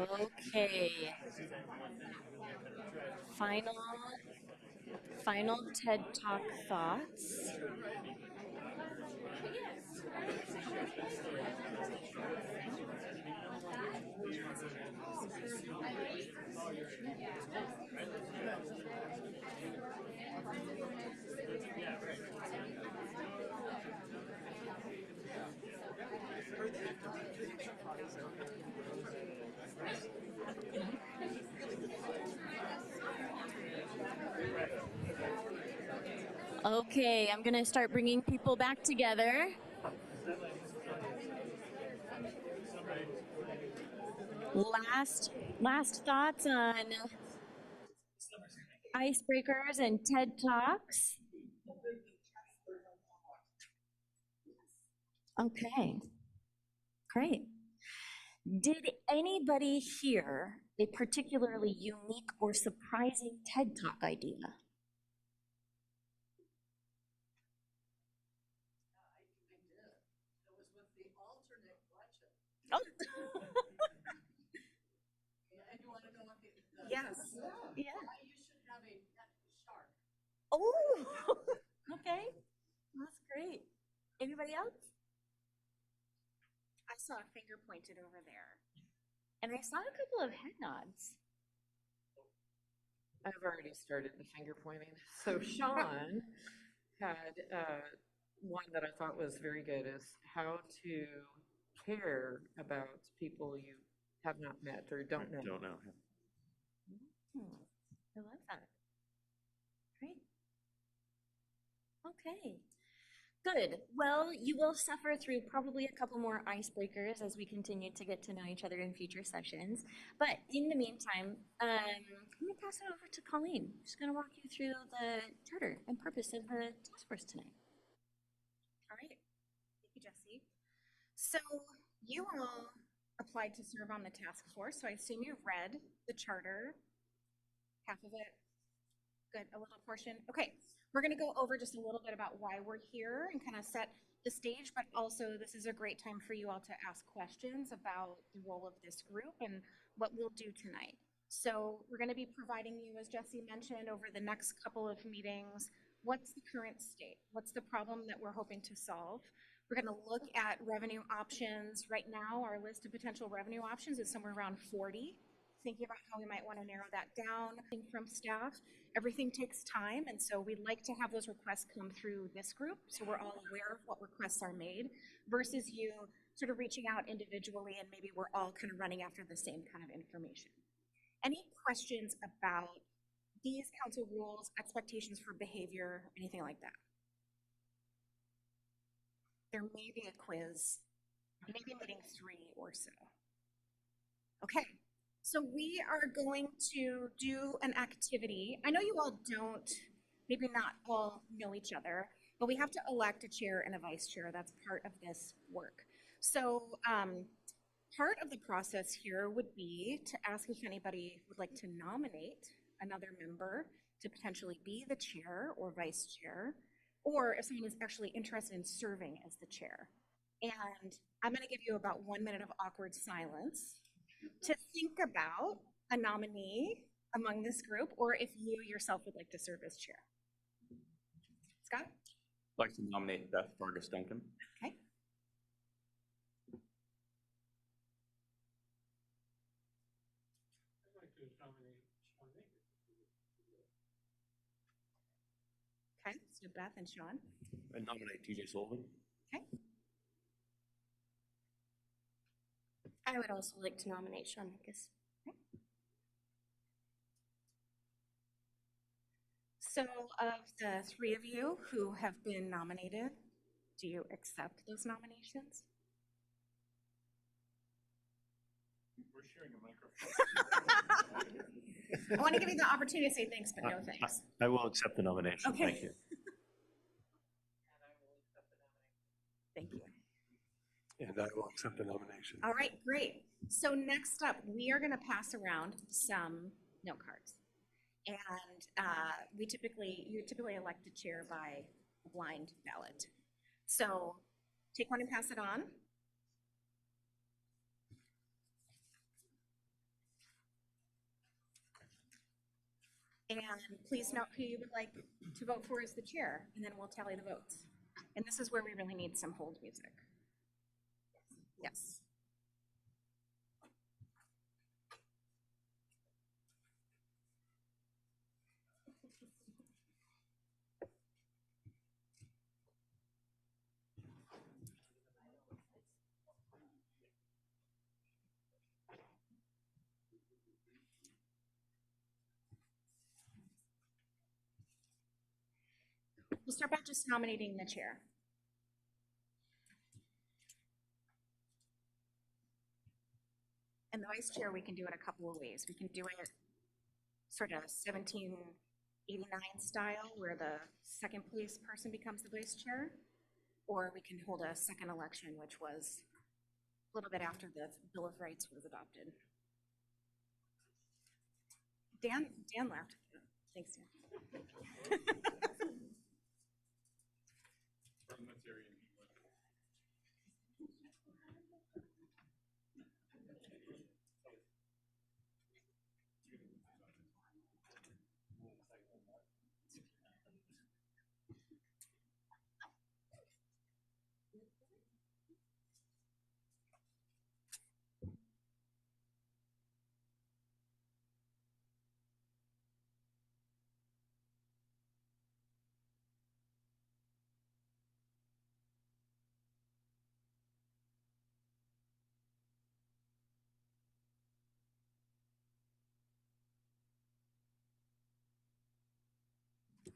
Okay. Final, final TED Talk thoughts. Okay, I'm going to start bringing people back together. Last thoughts on icebreakers and TED Talks. Okay, great. Did anybody hear a particularly unique or surprising TED Talk idea? Oh, yes. Yeah. Oh, okay. That's great. Anybody else? I saw a finger pointed over there. And I saw a couple of head nods. I've already started the finger pointing. So Sean had one that I thought was very good is how to care about people you have not met or don't know. Don't know. I love that. Great. Okay. Good. Well, you will suffer through probably a couple more icebreakers as we continue to get to know each other in future sessions. But in the meantime, I'm going to pass it over to Colleen. She's going to walk you through the charter and purpose of the task force tonight. All right. Thank you, Jesse. So you all applied to serve on the task force, so I assume you've read the charter, half of it. Good, a little portion. Okay, we're going to go over just a little bit about why we're here and kind of set the stage, but also this is a great time for you all to ask questions about the role of this group and what we'll do tonight. So we're going to be providing you, as Jesse mentioned, over the next couple of meetings, what's the current state? What's the problem that we're hoping to solve? We're going to look at revenue options. Right now, our list of potential revenue options is somewhere around 40. Thinking about how we might want to narrow that down from staff. Everything takes time, and so we'd like to have those requests come through this group so we're all aware of what requests are made versus you sort of reaching out individually and maybe we're all kind of running after the same kind of information. Any questions about these council rules, expectations for behavior, anything like that? There may be a quiz, maybe meeting 3 or so. Okay. So we are going to do an activity. I know you all don't, maybe not all know each other, but we have to elect a chair and a vice chair. That's part of this work. So part of the process here would be to ask if anybody would like to nominate another member to potentially be the chair or vice chair, or if someone is actually interested in serving as the chair. And I'm going to give you about 1 minute of awkward silence to think about a nominee among this group, or if you yourself would like to serve as chair. Scott? I'd like to nominate Beth Vargas Duncan. Okay. I'd like to nominate Sean Baker. Okay, so Beth and Sean. I nominate TJ Sullivan. Okay. I would also like to nominate Sean Minkus. Okay. So of the 3 of you who have been nominated, do you accept those nominations? We're sharing a microphone. I want to give you the opportunity to say thanks, but no thanks. I will accept the nomination. Okay. Thank you. Thank you. And I will accept the nomination. All right, great. So next up, we are going to pass around some note cards. And you typically elect a chair by a blind ballot. So take one and pass it on. And please note who you would like to vote for as the chair, and then we'll tally the votes. And this is where we really need some hold music. Yes. We'll start by just nominating the chair. And the vice chair, we can do it a couple of ways. We can do it sort of 1789 style, where the second place person becomes the vice chair, or we can hold a second election, which was a little bit after the Bill of Rights was adopted. Dan left. Thanks, Dan.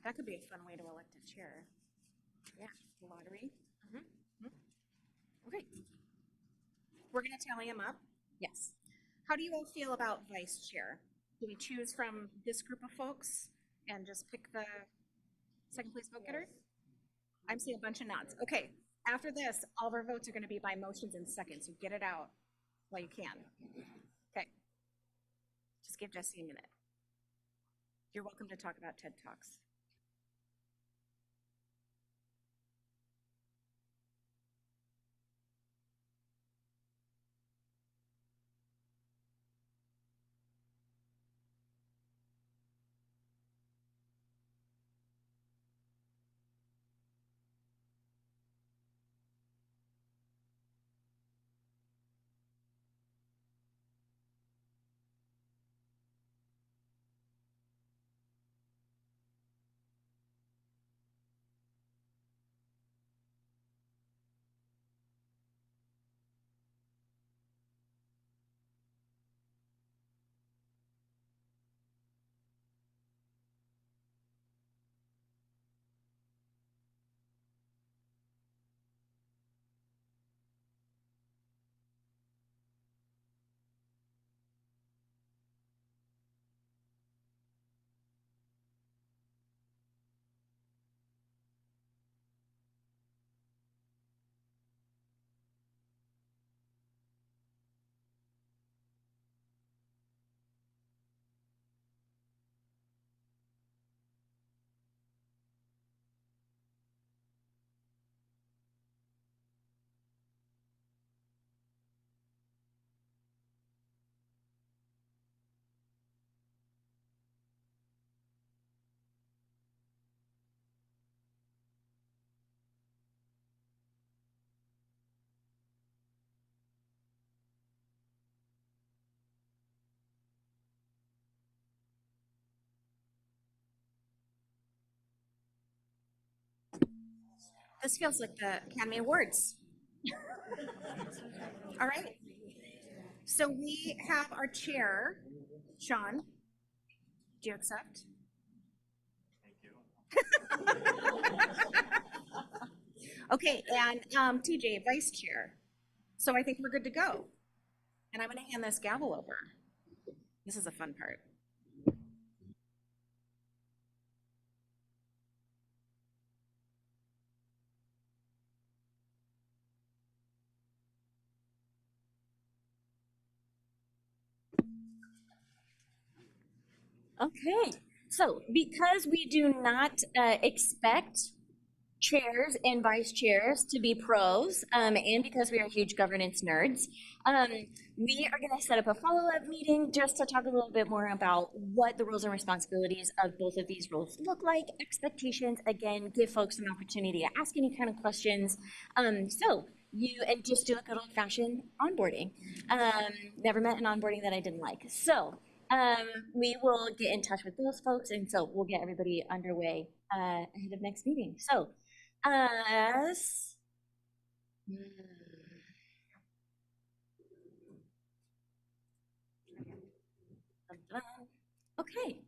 That could be a fun way to elect a chair. Yeah, the lottery. Okay. We're going to tally them up. Yes. How do you all feel about vice chair? Do we choose from this group of folks and just pick the second place vote getter? I'm seeing a bunch of nods. Okay. After this, all of our votes are going to be by motions in seconds, so get it out while you can. Okay. Just give Jesse a minute. You're welcome to talk about TED Talks. This feels like the Academy Awards. All right. So we have our chair, Sean. Do you accept? Okay, and TJ, vice chair. So I think we're good to go. And I'm going to hand this gavel over. This is a fun part. Okay, so because we do not expect chairs and vice chairs to be pros, and because we are huge governance nerds, we are going to set up a follow-up meeting just to talk a little bit more about what the roles and responsibilities of both of these roles look like, expectations, again, give folks an opportunity to ask any kind of questions. And just do a good old-fashioned onboarding. Never met an onboarding that I didn't like. So we will get in touch with those folks, and so we'll get everybody underway ahead of next meeting. So, as okay.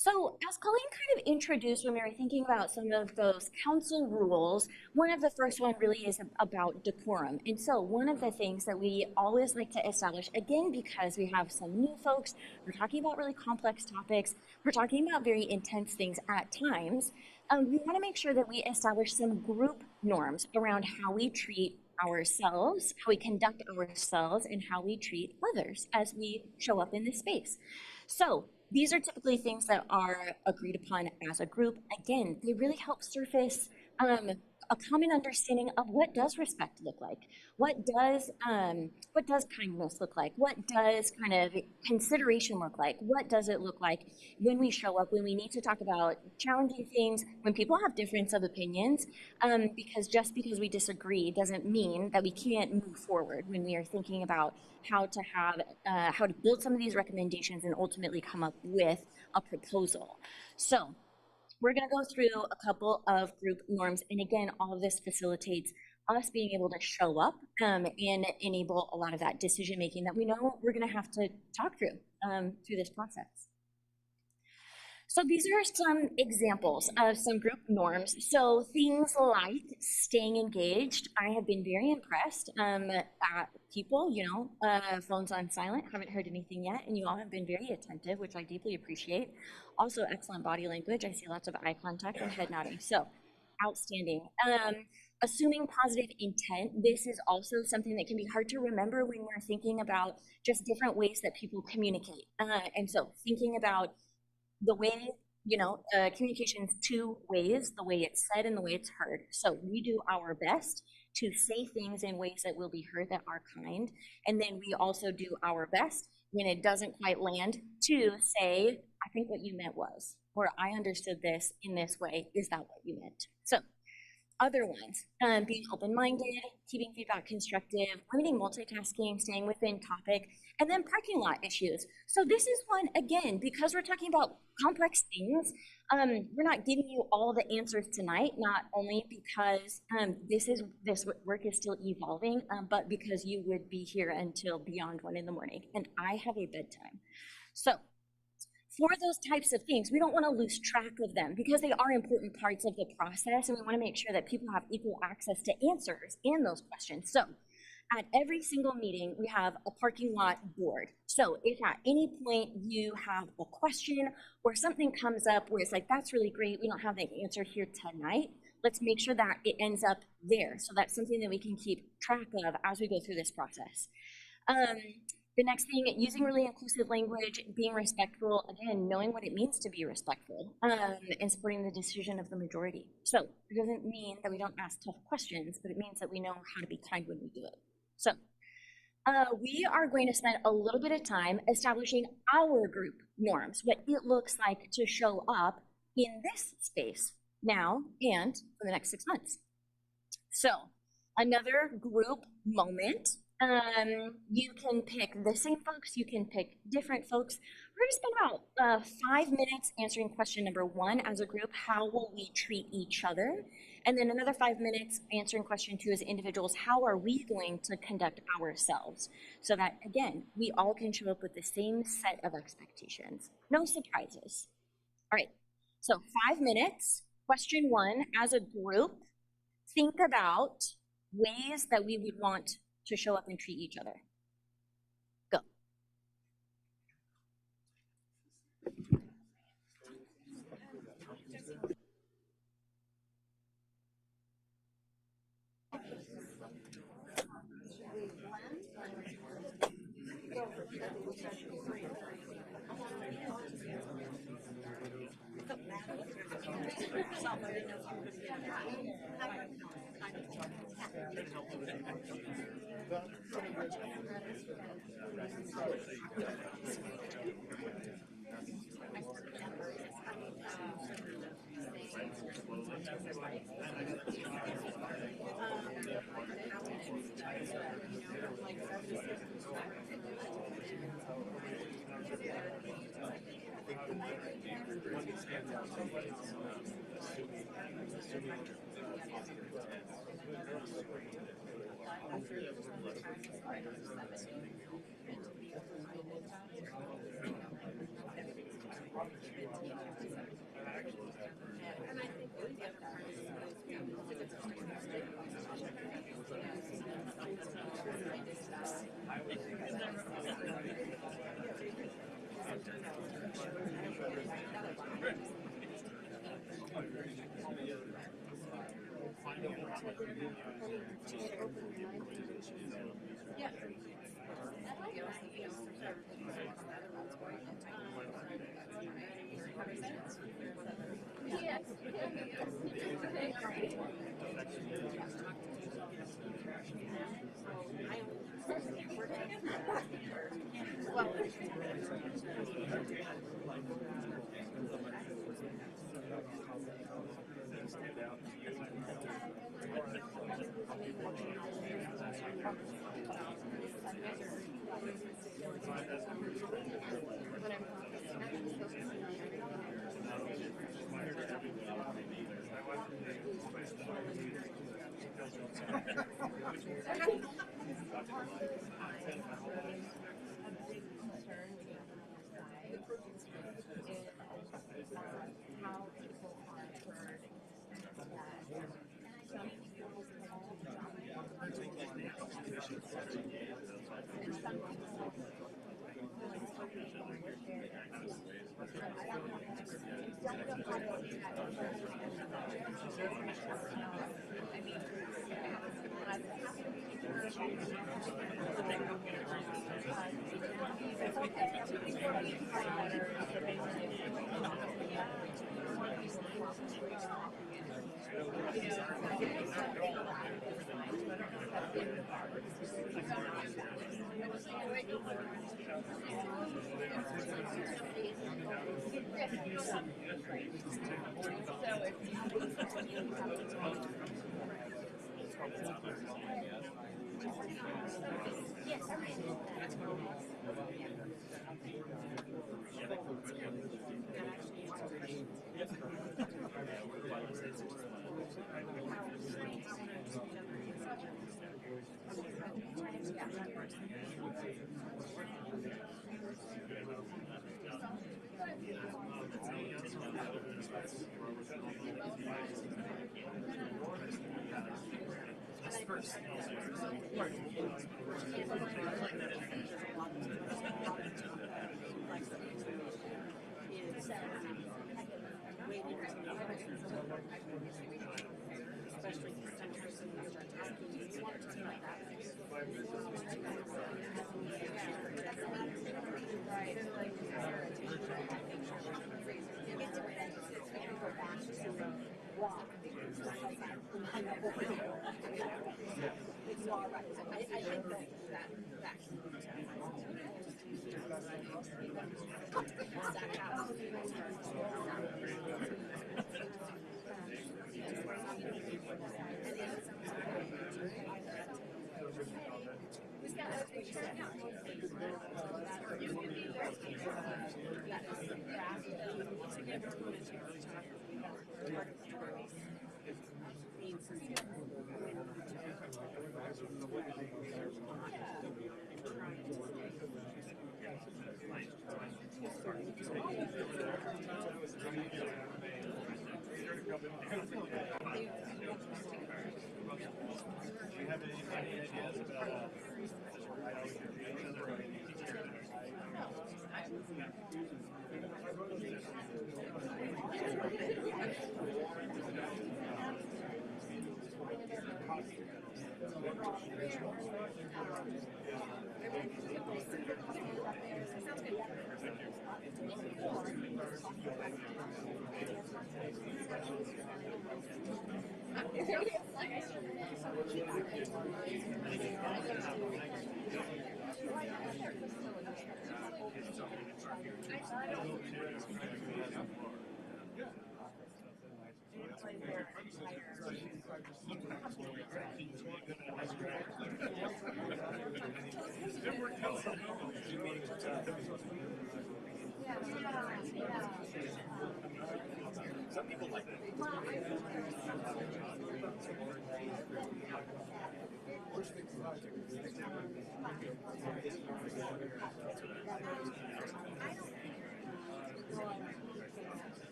So as Colleen kind of introduced when we were thinking about some of those council rules, one of the first one really is about decorum. And so one of the things that we always like to establish, again, because we have some new folks, we're talking about really complex topics, we're talking about very intense things at times, we want to make sure that we establish some group norms around how we treat ourselves, how we conduct ourselves, and how we treat others as we show up in this space. So these are typically things that are agreed upon as a group. Again, they really help surface a common understanding of what does respect look like, what does kindness look like, what does kind of consideration look like, what does it look like when we show up, when we need to talk about challenging things, when people have difference of opinions, because just because we disagree doesn't mean that we can't move forward when we are thinking about how to build some of these recommendations and ultimately come up with a proposal. So we're going to go through a couple of group norms, and again, all of this facilitates us being able to show up and enable a lot of that decision making that we know we're going to have to talk through this process. So these are some examples of some group norms. So things like staying engaged. I have been very impressed at people, phones on silent, haven't heard anything yet, and you all have been very attentive, which I deeply appreciate. Also excellent body language. I see lots of eye contact and head nodding. So outstanding. Assuming positive intent. This is also something that can be hard to remember when we're thinking about just different ways that people communicate. And so thinking about the way, communication's two ways, the way it's said and the way it's heard. So we do our best to say things in ways that will be heard that are kind. And then we also do our best when it doesn't quite land to say, I think what you meant was, or I understood this in this way. Is that what you meant? So other ones, being open-minded, keeping feedback constructive, limiting multitasking, staying within topic, and then parking lot issues. So this is one, again, because we're talking about complex things, we're not giving you all the answers tonight, not only because this work is still evolving, but because you would be here until beyond 1 a.m, and I have a bedtime. So for those types of things, we don't want to lose track of them because they are important parts of the process, and we want to make sure that people have equal access to answers in those questions. So at every single meeting, we have a parking lot board. So if at any point you have a question or something comes up where it's like, that's really great, we don't have the answer here tonight, let's make sure that it ends up there. So that's something that we can keep track of as we go through this process. The next thing, using really inclusive language, being respectful, again, knowing what it means to be respectful, and supporting the decision of the majority. So it doesn't mean that we don't ask tough questions, but it means that we know how to be kind when we do it. So we are going to spend a little bit of time establishing our group norms, what it looks like to show up in this space now and for the next 6 months. So another group moment. You can pick the same folks, you can pick different folks. We're going to spend about 5 minutes answering question number 1 as a group, how will we treat each other? And then another 5 minutes answering question 2 as individuals, how are we going to conduct ourselves? So that, again, we all can show up with the same set of expectations. No surprises. All right, so 5 minutes, question 1, as a group, think about ways that we would want to show up and treat each other. Go.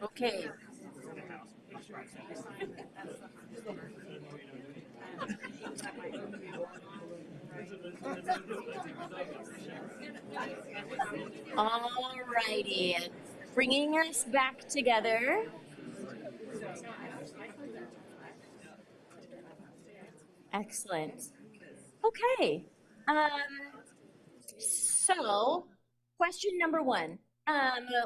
Okay. All righty. Bringing us back together. Excellent. Okay. So, question number one.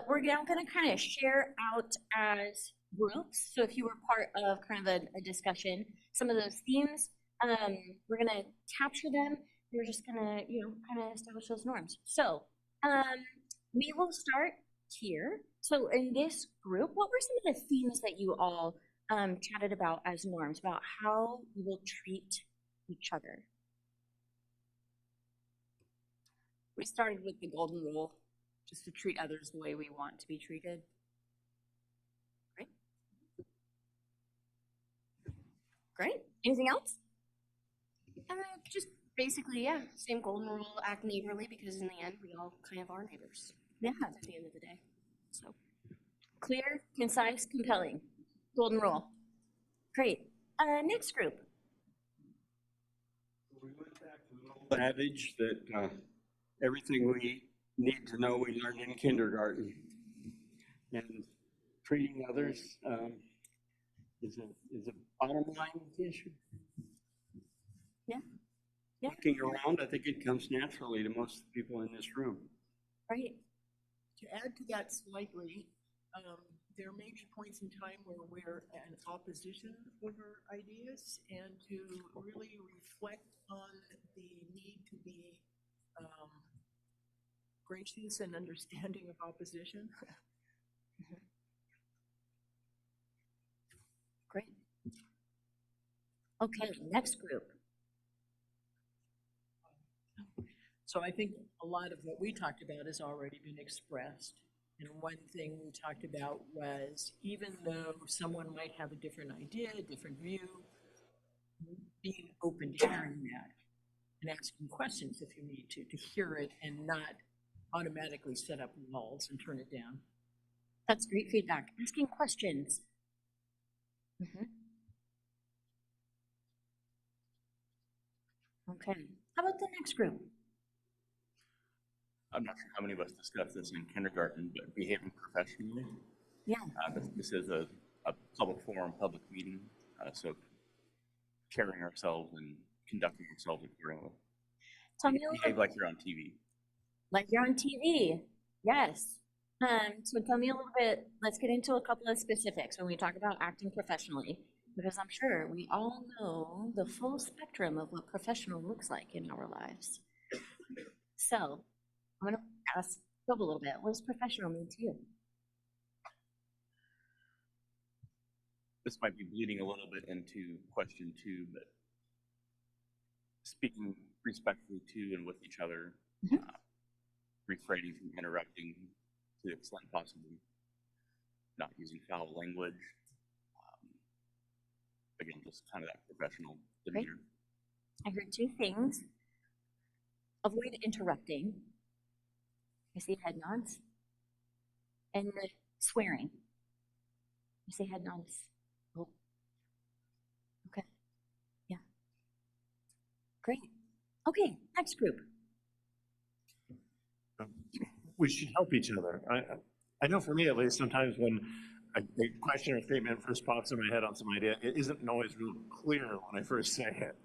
We're now going to kind of share out as groups. So, if you were part of kind of a discussion, some of those themes, we're going to capture them. We're just going to, kind of establish those norms. So, we will start here. So, in this group, what were some of the themes that you all chatted about as norms, about how we will treat each other? We started with the golden rule, just to treat others the way we want to be treated. Great. Great. Anything else? Just basically, yeah, same golden rule, act neighborly, because in the end, we all kind of are neighbors. Yeah. At the end of the day. So Clear, concise, compelling. Golden rule. Great. Next group. We went back to the old adage that everything we need to know we learned in kindergarten. And treating others is a bottom line issue. Yeah. Yeah. Looking around, I think it comes naturally to most people in this room. Right. To add to that slightly, there may be points in time where we're in opposition over ideas, and to really reflect on the need to be gracious and understanding of opposition. Great. Okay, next group. So I think a lot of what we talked about has already been expressed. And one thing we talked about was, even though someone might have a different idea, a different view, being open to hearing that and asking questions if you need to hear it and not automatically set up walls and turn it down. That's great feedback. Asking questions. Okay. How about the next group? I'm not sure how many of us discussed this in kindergarten, but behaving professionally. Yeah. This is a public forum, public meeting, so carrying ourselves and conducting ourselves accordingly. Tell me a Behave little, like you're on TV. like you're on TV. Yes. So tell me a little bit, let's get into a couple of specifics when we talk about acting professionally, because I'm sure we all know the full spectrum of what professional looks like in our lives. So I'm going to ask Bob a little bit. What does professional mean to you? This might be bleeding a little bit into question 2, but speaking respectfully to and with each other, refraining from interrupting to the extent possible, not using foul language, again, just kind of that professional Great. demeanor. I heard two things. Avoid interrupting. I see head nods. And swearing. I see head nods. Oh. Okay. Yeah. Great. Okay, next group. We should help each other. I know for me at least, sometimes when a question or statement first pops in my head on some idea, it isn't always real clear when I first say it.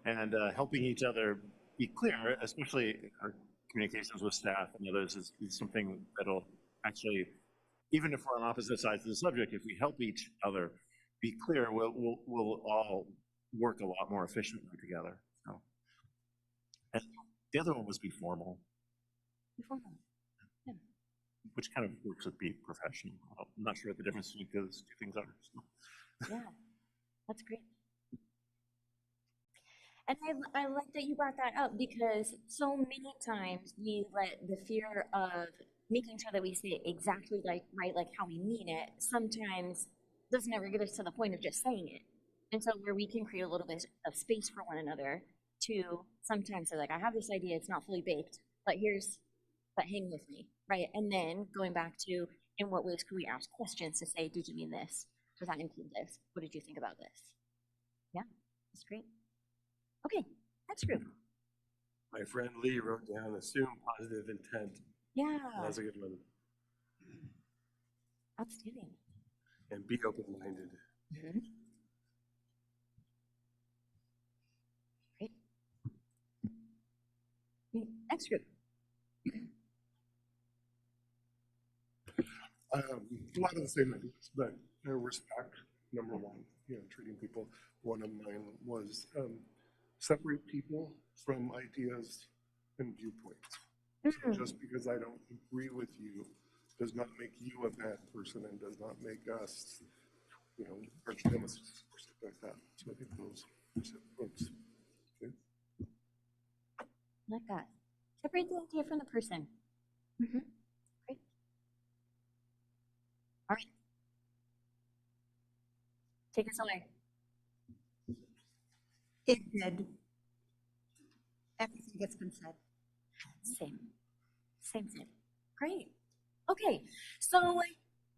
And helping each other be clear, especially our communications with staff and others, is something that'll actually, even if we're on opposite sides of the subject, if we help each other be clear, we'll all work a lot more efficiently together. So, and the other one was be formal, Be formal. Yeah. which kind of works with be professional. I'm not sure what the difference between those two things are. So. Yeah, that's great. And I like that you brought that up because so many times we let the fear of making sure that we say it exactly like how we mean it, sometimes doesn't ever get us to the point of just saying it. And so where we can create a little bit of space for one another to sometimes say like, I have this idea, it's not fully baked, but hang with me, right? And then going back to, in what ways could we ask questions to say, did you mean this? Does that include this? What did you think about this? Yeah, that's great. Okay, next group. My friend Lee wrote down assume positive intent. Yeah, That's a good one. outstanding. And be open-minded. Mm-hmm. Great. Next group. A lot of the same ideas, but respect, number one, treating people. One of mine was separate people from ideas and viewpoints. So just because I don't agree with you does not make you a bad person and does not make us, arch nemesis or something like that. So I think those folks. Okay. Like that. Separate the idea from the person. Mm-hmm. Great. All right. Take us away. It did. Everything that's been said. Same. Same thing. Great. Okay. So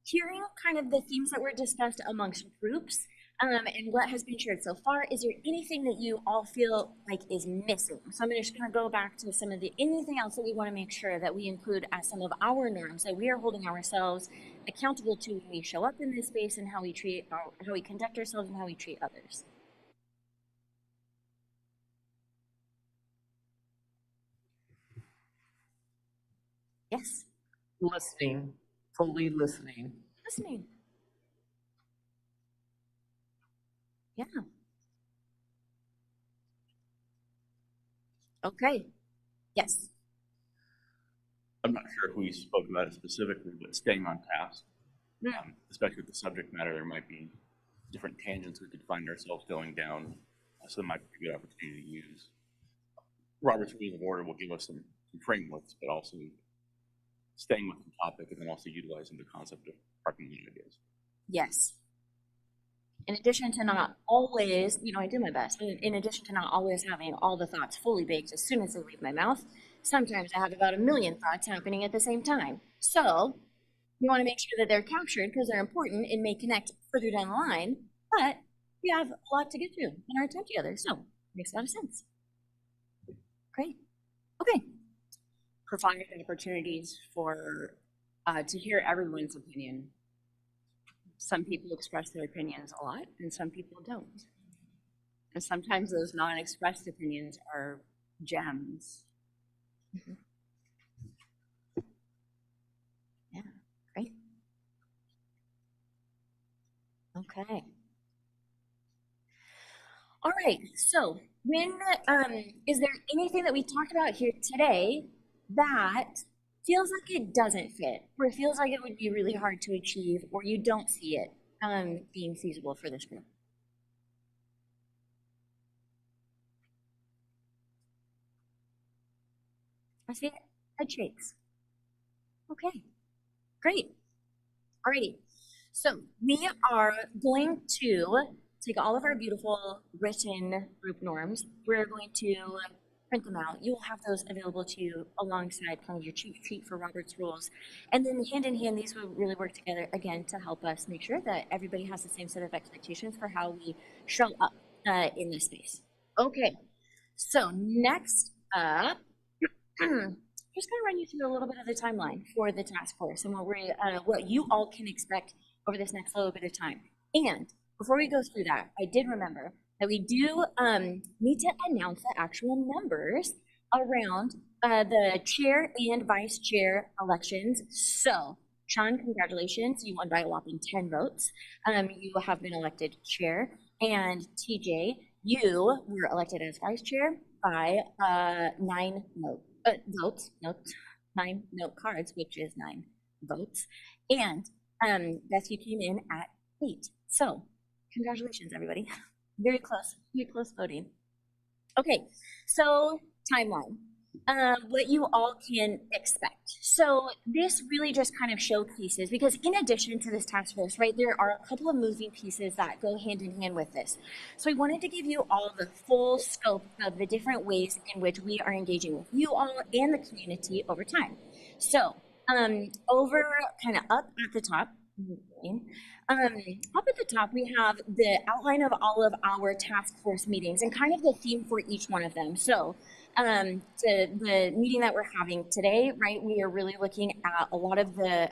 hearing kind of the themes that were discussed amongst groups and what has been shared so far, is there anything that you all feel like is missing? So I'm just going to go back to some of anything else that we want to make sure that we include as some of our norms that we are holding ourselves accountable to when we show up in this space and how we how we conduct ourselves and how we treat others. Yes. Listening, fully listening. Listening. Yeah. Okay. Yes. I'm not sure if we spoke about it specifically, but staying on task, especially with the subject matter, there might be different tangents we could find ourselves going down. So there might be a good opportunity to use. Robert's Rules of Order will give us some frameworks, but also staying with the topic and then also utilizing the concept of parking lot ideas. Yes. In addition to not always, I do my best, but in addition to not always having all the thoughts fully baked as soon as they leave my mouth, sometimes I have about 1 million thoughts happening at the same time. So you want to make sure that they're captured because they're important and may connect further down the line, but we have a lot to get through in our time together, so makes a lot of sense. Great. Okay. Provide opportunities for to hear everyone's opinion. Some people express their opinions a lot, and some people don't. And sometimes those non-expressed opinions are gems. Mm-hmm. Yeah, great. Okay. All right, so is there anything that we talked about here today that feels like it doesn't fit, or it feels like it would be really hard to achieve, or you don't see it being feasible for this group? I see head shakes. Okay, great. Alrighty, so we are going to take all of our beautiful written group norms. We're going to print them out. You will have those available to you alongside kind of your cheat sheet for Robert's rules. And then hand in hand, these will really work together again to help us make sure that everybody has the same set of expectations for how we show up in this space. Okay, so next up, just going to run you through a little bit of the timeline for the task force and what you all can expect over this next little bit of time. And before we go through that, I did remember that we do need to announce the actual numbers around the chair and vice chair elections. So, Sean, congratulations. You won by a whopping 10 votes. You have been elected chair. And TJ, you were elected as vice chair by 9 votes, 9 note cards, which is 9 votes. And Beth, you came in at 8. So, congratulations, everybody. Very close voting. Okay, so timeline. What you all can expect. So this really just kind of showcases, because in addition to this task force, right, there are a couple of moving pieces that go hand in hand with this. So we wanted to give you all the full scope of the different ways in which we are engaging with you all and the community over time. So over kind of up at the top, up at the top, we have the outline of all of our task force meetings and kind of the theme for each one of them. So the meeting that we're having today, right, we are really looking at a lot of the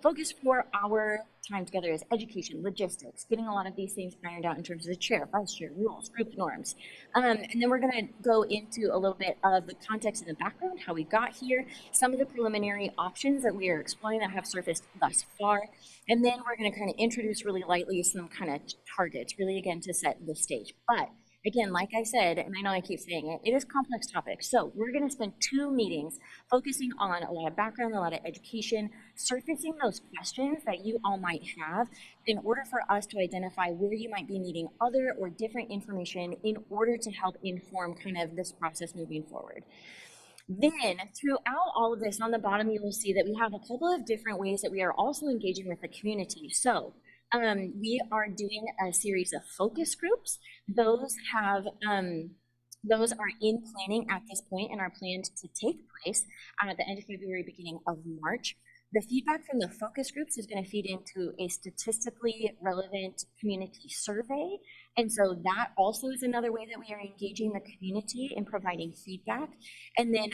focus for our time together is education, logistics, getting a lot of these things ironed out in terms of the chair, vice chair, rules, group norms. And then we're going to go into a little bit of the context and the background, how we got here, some of the preliminary options that we are exploring that have surfaced thus far. And then we're going to kind of introduce really lightly some kind of targets, really again to set the stage. But again, like I said, and I know I keep saying it, it is complex topics. So we're going to spend 2 meetings focusing on a lot of background, a lot of education, surfacing those questions that you all might have in order for us to identify where you might be needing other or different information in order to help inform kind of this process moving forward. Then throughout all of this, on the bottom, you will see that we have a couple of different ways that we are also engaging with the community. So we are doing a series of focus groups. Those are in planning at this point and are planned to take place at the end of February, beginning of March. The feedback from the focus groups is going to feed into a statistically relevant community survey. And so that also is another way that we are engaging the community in providing feedback. And then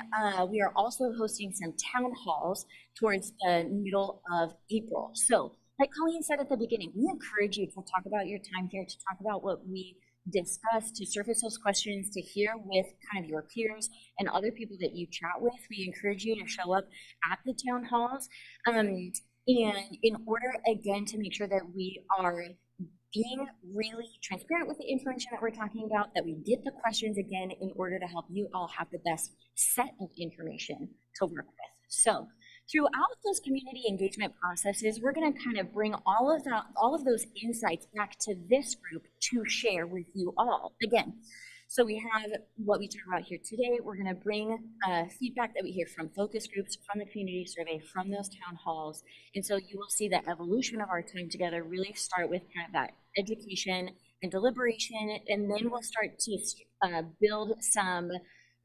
we are also hosting some town halls towards the middle of April. So like Colleen said at the beginning, we encourage you to talk about your time here, to talk about what we discussed, to surface those questions, to hear with kind of your peers and other people that you chat with. We encourage you to show up at the town halls. And in order, again, to make sure that we are being really transparent with the information that we're talking about, that we get the questions again in order to help you all have the best set of information to work with. So throughout those community engagement processes, we're going to kind of bring all of those insights back to this group to share with you all. Again, so we have what we talk about here today. We're going to bring feedback that we hear from focus groups, from the community survey, from those town halls. And so you will see that evolution of our time together really start with kind of that education and deliberation, and then we'll start to build some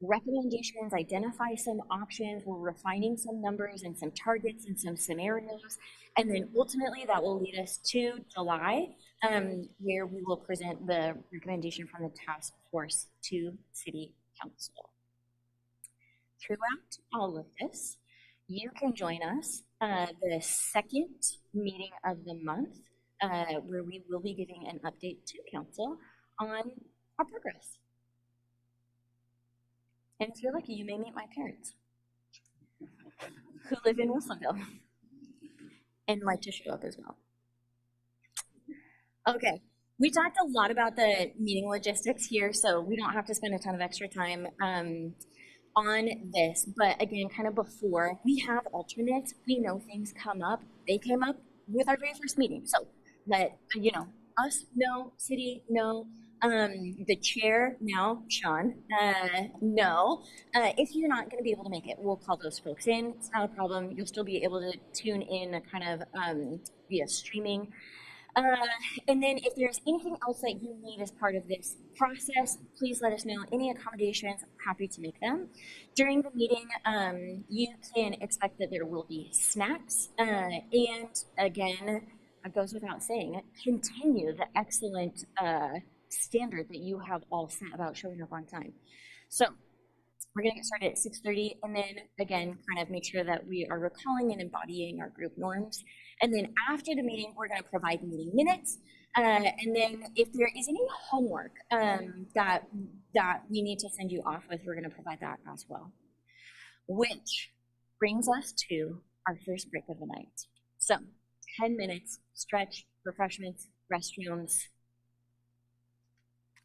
recommendations, identify some options. We're refining some numbers and some targets and some scenarios. And then ultimately that will lead us to July, where we will present the recommendation from the task force to City Council. Throughout all of this, you can join us the second meeting of the month, where we will be giving an update to Council on our progress. And if you're lucky, you may meet my parents who live in Wilsonville and like to show up as well. Okay, we talked a lot about the meeting logistics here, so we don't have to spend a ton of extra time on this. But again, kind of before, we have alternates. We know things come up. They came up with our very first meeting. So let, you know, us know, city know, the chair now, Sean, no. If you're not going to be able to make it, we'll call those folks in. It's not a problem. You'll still be able to tune in kind of via streaming. And then if there's anything else that you need as part of this process, please let us know. Any accommodations, happy to make them. During the meeting, you can expect that there will be snacks. And again, it goes without saying, continue the excellent standard that you have all set about showing up on time. So we're going to get started at 6:30, and then again, kind of make sure that we are recalling and embodying our group norms. And then after the meeting, we're going to provide meeting minutes. And then if there is any homework that we need to send you off with, we're going to provide that as well. Which brings us to our first break of the night. So 10 minutes, stretch, refreshments, restrooms,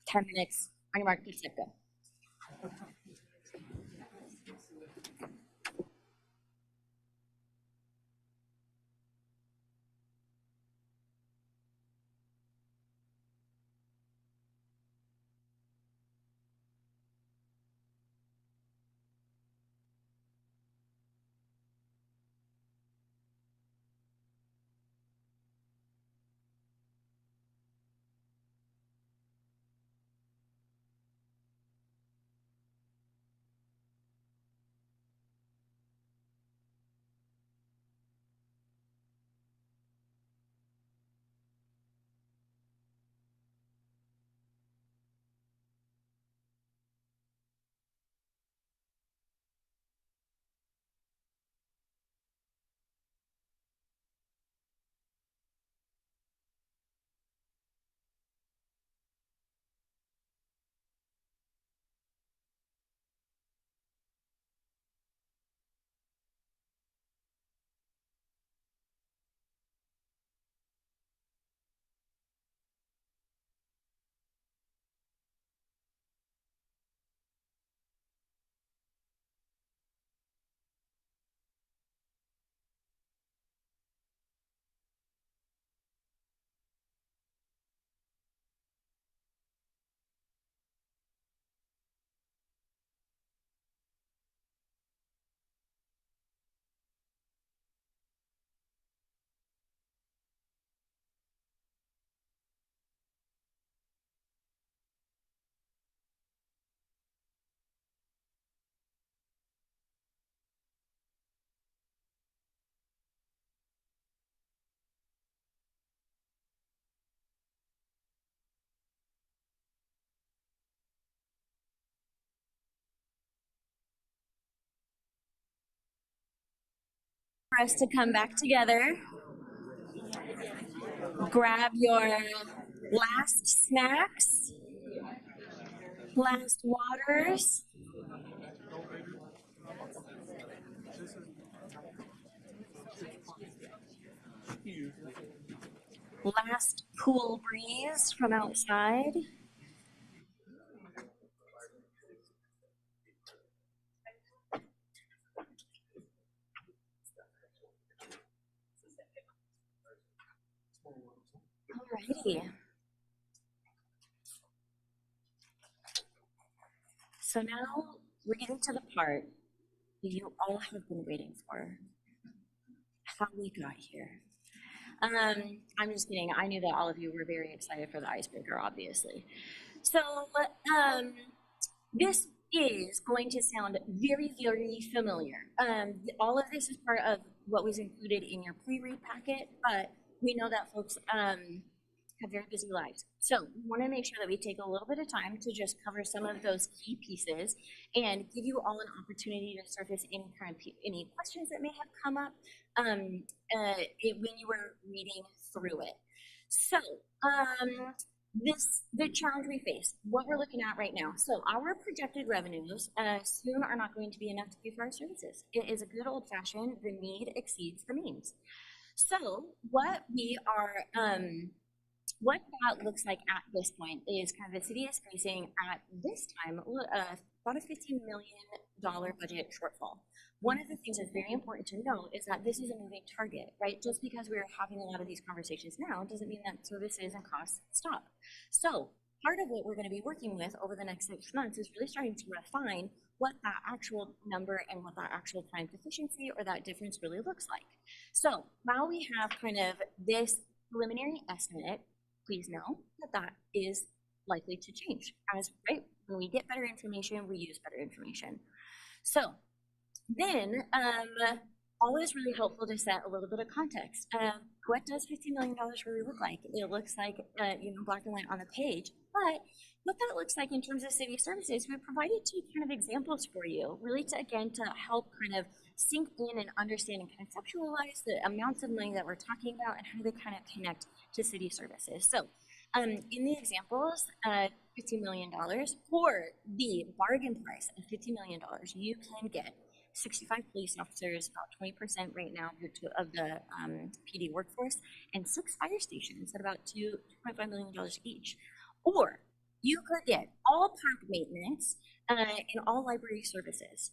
10 minutes, on your mark, get set, go. For us to come back together, grab your last snacks, last waters, last cool breeze from outside. Alrighty. So now we're getting to the part that you all have been waiting for. How we got here. I'm just kidding. I knew that all of you were very excited for the icebreaker, obviously. So this is going to sound very, very familiar. All of this is part of what was included in your pre-read packet, but we know that folks have very busy lives. So we want to make sure that we take a little bit of time to just cover some of those key pieces and give you all an opportunity to surface any questions that may have come up when you were reading through it. So the challenge we face, what we're looking at right now. So our projected revenues soon are not going to be enough to pay for our services. It is a good old fashioned, the need exceeds the means. So what we are, what that looks like at this point is kind of the city is facing at this time about a $15 million budget shortfall. One of the things that's very important to note is that this is a moving target, right? Just because we're having a lot of these conversations now doesn't mean that services and costs stop. So part of what we're going to be working with over the next 6 months is really starting to refine what that actual number and what that actual time deficiency or that difference really looks like. So now we have kind of this preliminary estimate, please know that that is likely to change. As right, when we get better information, we use better information. So then, always really helpful to set a little bit of context. What does $50 million really look like? It looks like, black and white on the page, but what that looks like in terms of city services, we provided two kind of examples for you, really to, again, to help kind of sink in and understand and conceptualize the amounts of money that we're talking about and how they kind of connect to city services. So in the examples, $50 million for the bargain price of $50 million, you can get 65 police officers, about 20% right now of the PD workforce, and 6 fire stations at about $2.5 million each. Or you could get all park maintenance and all library services.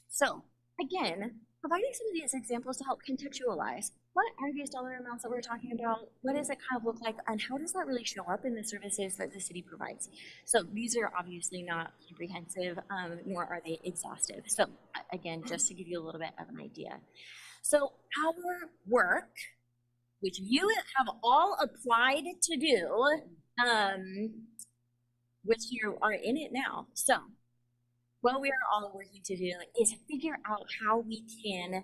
So again, providing some of these examples to help contextualize what are these dollar amounts that we're talking about, what does it kind of look like, and how does that really show up in the services that the city provides. So these are obviously not comprehensive, nor are they exhaustive. So again, just to give you a little bit of an idea. So our work, which you have all applied to do, which you are in it now. So what we are all working to do is figure out how we can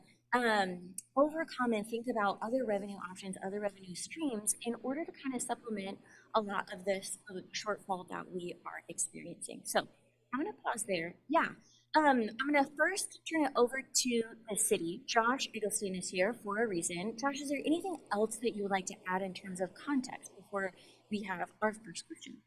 overcome and think about other revenue options, other revenue streams in order to kind of supplement a lot of this shortfall that we are experiencing. So I'm going to pause there. Yeah. I'm going to first turn it over to the city. Josh Edelstein is here for a reason. Josh, is there anything else that you would like to add in terms of context before we have our first question?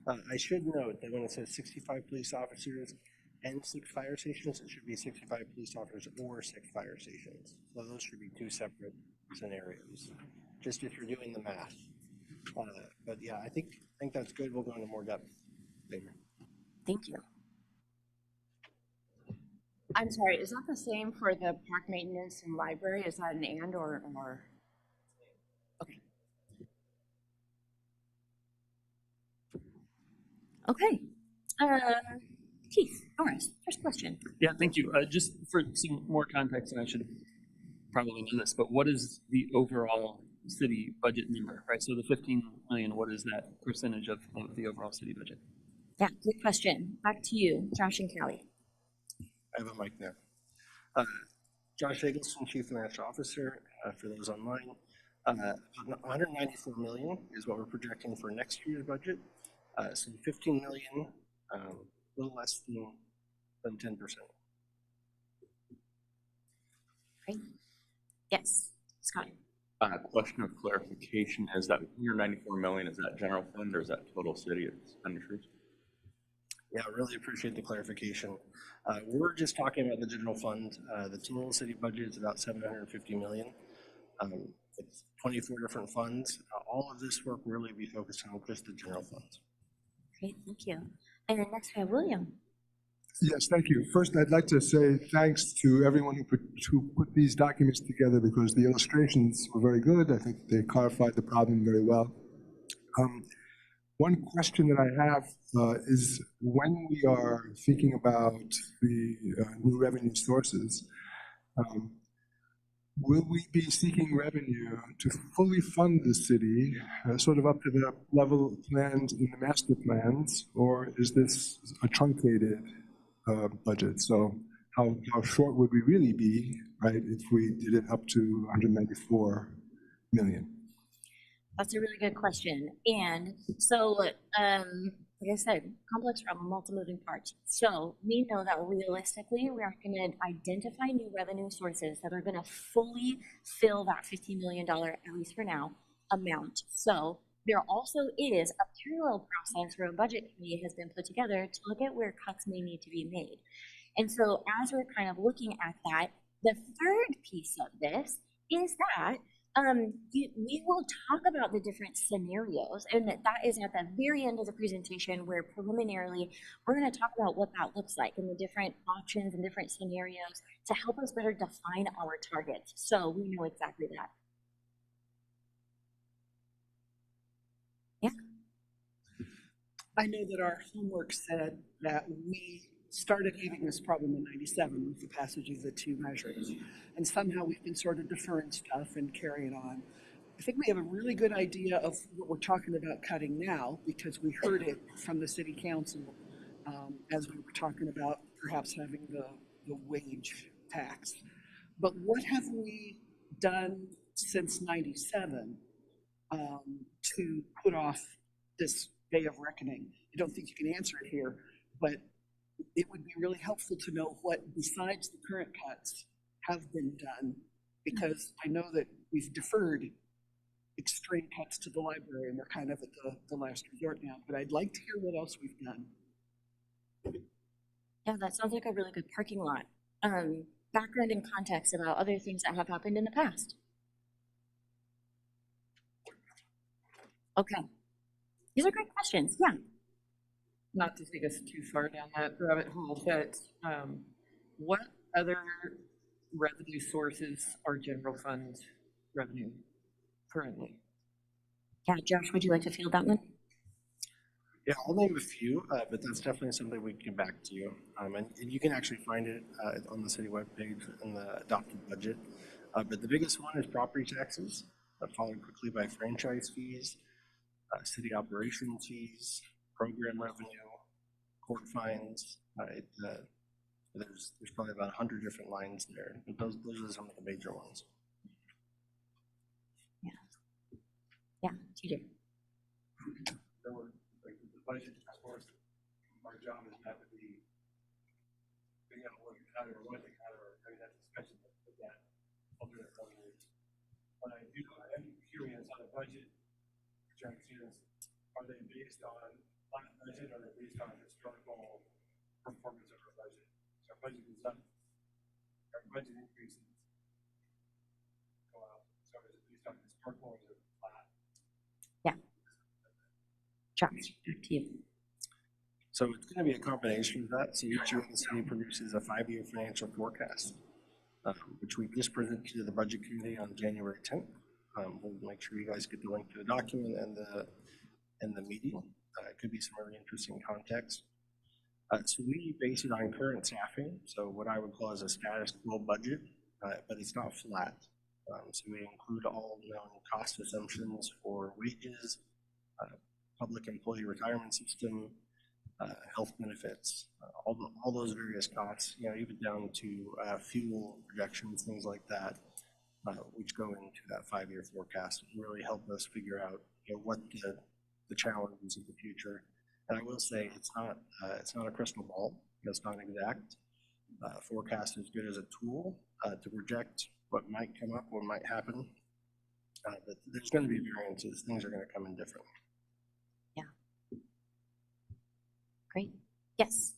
I should note that when it says 65 police officers and 6 fire stations, it should be 65 police officers or 6 fire stations. So those should be 2 separate scenarios, just if you're doing the math. But yeah, I think that's good. We'll go into more depth later. Thank you. I'm sorry, is that the same for the park maintenance and library? Is that an and or? Okay. Okay. Keith, Norris, first question. Yeah, thank you. Just for some more context, and I should probably know this, but what is the overall city budget number, right? So the 15 million, what is that percentage of the overall city budget? Yeah, good question. Back to you, Josh and Callie. I have a mic now. Josh Eggleston, Chief Financial Officer, for those online. 194 million is what we're projecting for next year's budget. So 15 million, a little less than 10%. Great. Yes, Scott. Question of clarification, is that 194 million, is that general fund or is that total city expenditures? Yeah, I really appreciate the clarification. We're just talking about the general fund. The total city budget is about 750 million. It's 24 different funds. All of this work will really be focused on just the general funds. Great, thank you. And then next we have William. Yes, thank you. First, I'd like to say thanks to everyone who put these documents together because the illustrations were very good. I think they clarified the problem very well. One question that I have is when we are thinking about the new revenue sources, will we be seeking revenue to fully fund the city, sort of up to the level planned in the master plans, or is this a truncated budget? So how short would we really be, right, if we did it up to 194 million? That's a really good question. And so, like I said, complex problem, multiple moving parts. So we know that realistically, we are going to identify new revenue sources that are going to fully fill that $50 million, at least for now, amount. So there also is a parallel process where a budget committee has been put together to look at where cuts may need to be made. And so as we're kind of looking at that, the third piece of this is that we will talk about the different scenarios, and that is at the very end of the presentation where preliminarily we're going to talk about what that looks like and the different options and different scenarios to help us better define our targets so we know exactly that. I know that our homework said that we started having this problem in '97 with the passage of the two measures. And somehow we've been sort of deferring stuff and carrying on. I think we have a really good idea of what we're talking about cutting now because we heard it from the city council as we were talking about perhaps having the wage tax. But what have we done since '97 to put off this day of reckoning? I don't think you can answer it here, but it would be really helpful to know what, besides the current cuts, have been done, because I know that we've deferred extreme cuts to the library, and they're kind of at the last resort now, but I'd like to hear what else we've done. Yeah, that sounds like a really good parking lot. Background and context about other things that have happened in the past. Okay. These are great questions. Yeah. Not to take us too far down that rabbit hole, but what other revenue sources are general fund revenue currently? Yeah, Josh, would you like to field that one? Yeah, I'll name a few, but that's definitely something we can get back to you. And you can actually find it on the city webpage in the adopted budget. But the biggest one is property taxes, followed quickly by franchise fees, city operation fees, program revenue, court fines. There's probably about 100 different lines there. But those are some of the major ones. Yeah, TJ. Budget, of course, our job is not to be figuring out what to cut or when to cut or having that discussion with that alternate revenues. But I am curious on the budget projections, are they based on flat budget or are they based on historical performance of our budget? So our budget is up, our budget increases go out. So is it based on historical or is it flat? Yeah. Josh, back to you. So it's going to be a combination of that. So each year the city produces a 5-year financial forecast, which we just presented to the budget committee on January 10th. We'll make sure you guys get the link to the document and the meeting. It could be some really interesting context. So we base it on current staffing. So what I would call as a status quo budget, but it's not flat. So we include all known cost assumptions for wages, public employee retirement system, health benefits, all those various costs, even down to fuel projections, things like that, which go into that 5-year forecast and really help us figure out what the challenges of the future. And I will say it's not a crystal ball. It's not exact. Forecast is good as a tool to project what might come up, what might happen. But there's going to be variances. Things are going to come in differently. Great. Yes.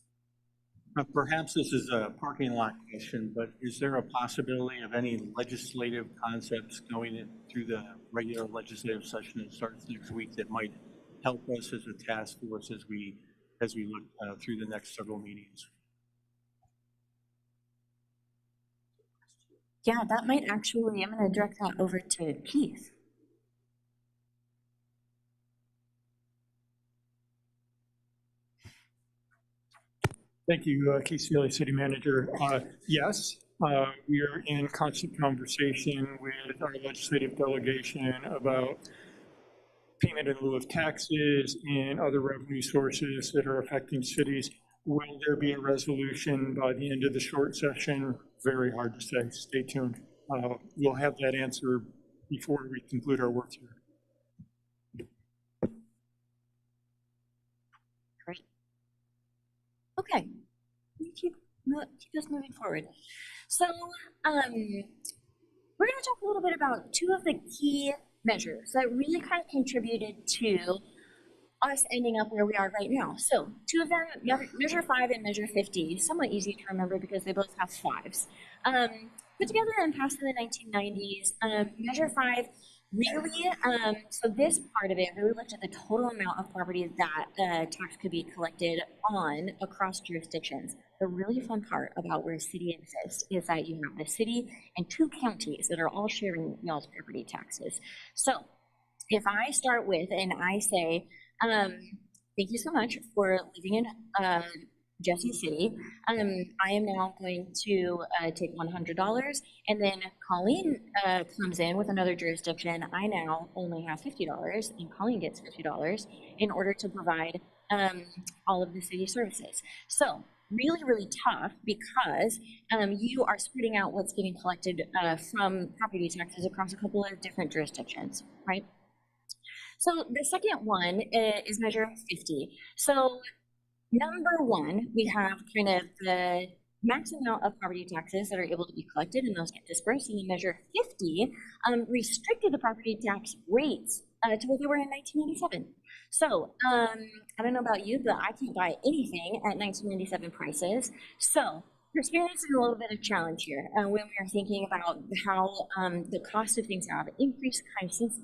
Perhaps this is a parking lot question, but is there a possibility of any legislative concepts going in through the regular legislative session that starts next week that might help us as a task force as we look through the next several meetings? Yeah, that might actually, I'm going to direct that over to Keith. Thank you, Keith Sealy, City Manager. Yes, we are in constant conversation with our legislative delegation about payment in lieu of taxes and other revenue sources that are affecting cities. Will there be a resolution by the end of the short session? Very hard to say. Stay tuned. We'll have that answer before we conclude our work here. Great. Okay. Keep us moving forward. So, we're going to talk a little bit about two of the key measures that really kind of contributed to us ending up where we are right now. So, two of them, Measure 5 and Measure 50, somewhat easy to remember because they both have 5s. Put together and passed in the 1990s. Measure 5 really, so this part of it really looked at the total amount of property that tax could be collected on across jurisdictions. The really fun part about where a city exists is that you have the city and 2 counties that are all sharing y'all's property taxes. So if I start with and I say, thank you so much for living in Jessie City. I am now going to take $100, and then Colleen comes in with another jurisdiction. I now only have $50, and Colleen gets $50 in order to provide all of the city services. So really, really tough because you are spreading out what's getting collected from property taxes across a couple of different jurisdictions, right? So the second one is measure 50. So number one, we have kind of the max amount of property taxes that are able to be collected, and those get dispersed. And then measure 50 restricted the property tax rates to what they were in 1997. So I don't know about you, but I can't buy anything at 1997 prices. So we're experiencing a little bit of challenge here when we are thinking about how the cost of things have increased kind of since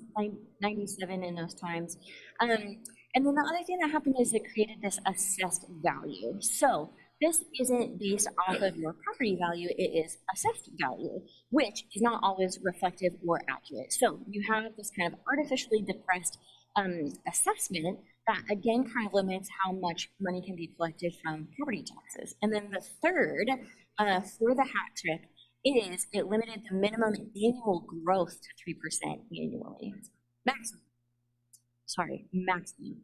97 in those times. And then the other thing that happened is it created this assessed value. So this isn't based off of your property value, it is assessed value, which is not always reflective or accurate. So you have this kind of artificially depressed assessment that again kind of limits how much money can be collected from property taxes. And then the third for the hat trick is it limited the minimum annual growth to 3% annually. Maximum. Sorry, maximum.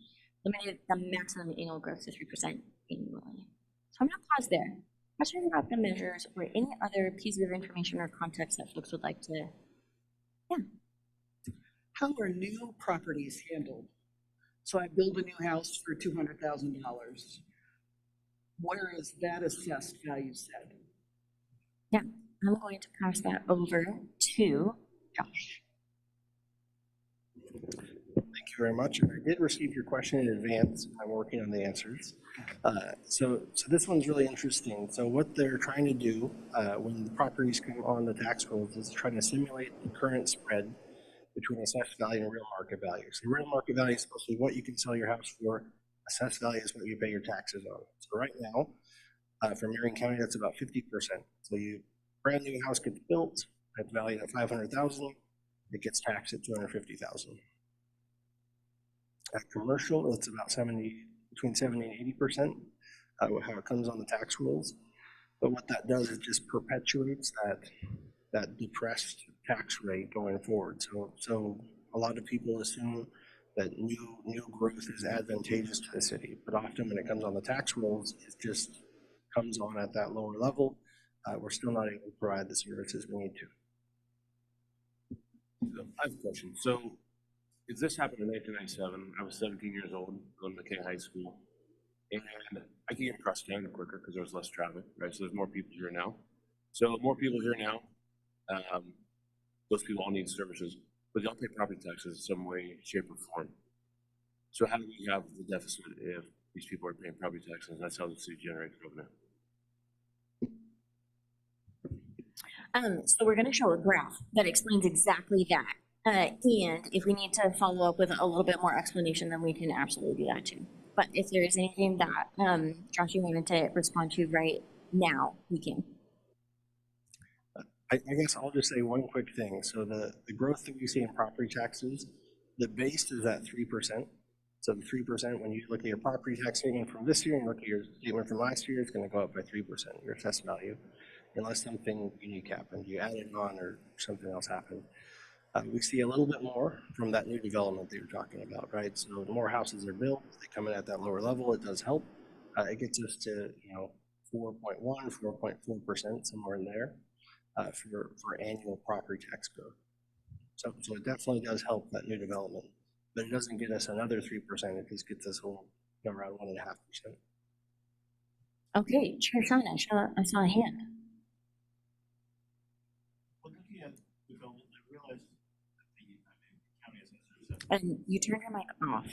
Limited the maximum annual growth to 3% annually. So I'm going to pause there. Questions about the measures or any other pieces of information or context that folks would like to? Yeah. How are new properties handled? So I build a new house for $200,000. Where is that assessed value set? Yeah, I'm going to pass that over to Josh. Thank you very much. I did receive your question in advance. I'm working on the answers. So this one's really interesting. So what they're trying to do when the properties come on the tax rolls is trying to simulate the current spread between assessed value and real market value. So real market value is supposed to be what you can sell your house for. Assessed value is what you pay your taxes on. So right now, for Marion County, that's about 50%. So you brand new house gets built, it's valued at $500,000, it gets taxed at $250,000. At commercial, it's about between 70 and 80%, how it comes on the tax rolls. But what that does is just perpetuates that depressed tax rate going forward. So a lot of people assume that new growth is advantageous to the city, but often when it comes on the tax rolls, it just comes on at that lower level. We're still not able to provide the services we need to. I have a question. So, if this happened in 1997, I was 17 years old, going to McKay High School, and I could get across town quicker because there was less traffic, right? So there's more people here now. So more people here now. Those people all need services, but they all pay property taxes in some way, shape, or form. So how do we have the deficit if these people are paying property taxes? That's how the city generates revenue. So we're going to show a graph that explains exactly that. And if we need to follow up with a little bit more explanation, then we can absolutely do that too. But if there is anything that Josh, you wanted to respond to right now, we can. I guess I'll just say one quick thing. So the growth that we see in property taxes, the base is at 3%. So the 3%, when you look at your property tax statement from this year and look at your statement from last year, it's going to go up by 3%, your assessed value, unless something unique happened. You added on or something else happened. We see a little bit more from that new development that you're talking about, right? So the more houses are built, they come in at that lower level, it does help. It gets us to, 4.1, 4.4%, somewhere in there for annual property tax growth. So it definitely does help that new development, but it doesn't get us another 3%, it just gets us around 1.5%. Okay, Chair Sean, I saw a hand. Looking at development, I realized that the county assessors. And you turn your mic off.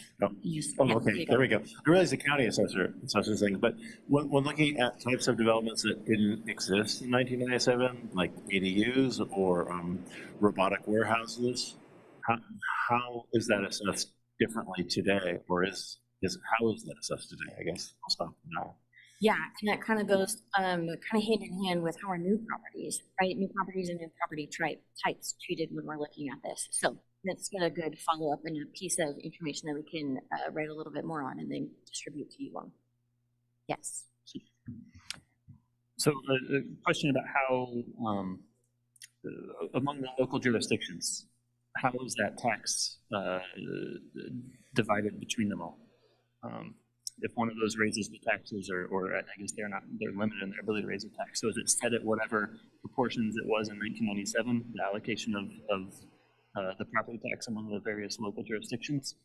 Okay, there we go. I realize the county assessors thing, but when looking at types of developments that didn't exist in 1997, like ADUs or robotic warehouses, how is that assessed differently today, or how is that assessed today? I guess I'll stop now. Yeah, and that kind of goes kind of hand in hand with how our new properties, right? New properties and new property types treated when we're looking at this. So that's got a good follow-up and a piece of information that we can write a little bit more on and then distribute to you all. Yes. So a question about how, among the local jurisdictions, how is that tax divided between them all? If one of those raises the taxes, or I guess they're limited in their ability to raise a tax. So is it set at whatever proportions it was in 1997, the allocation of the property tax among the various local jurisdictions?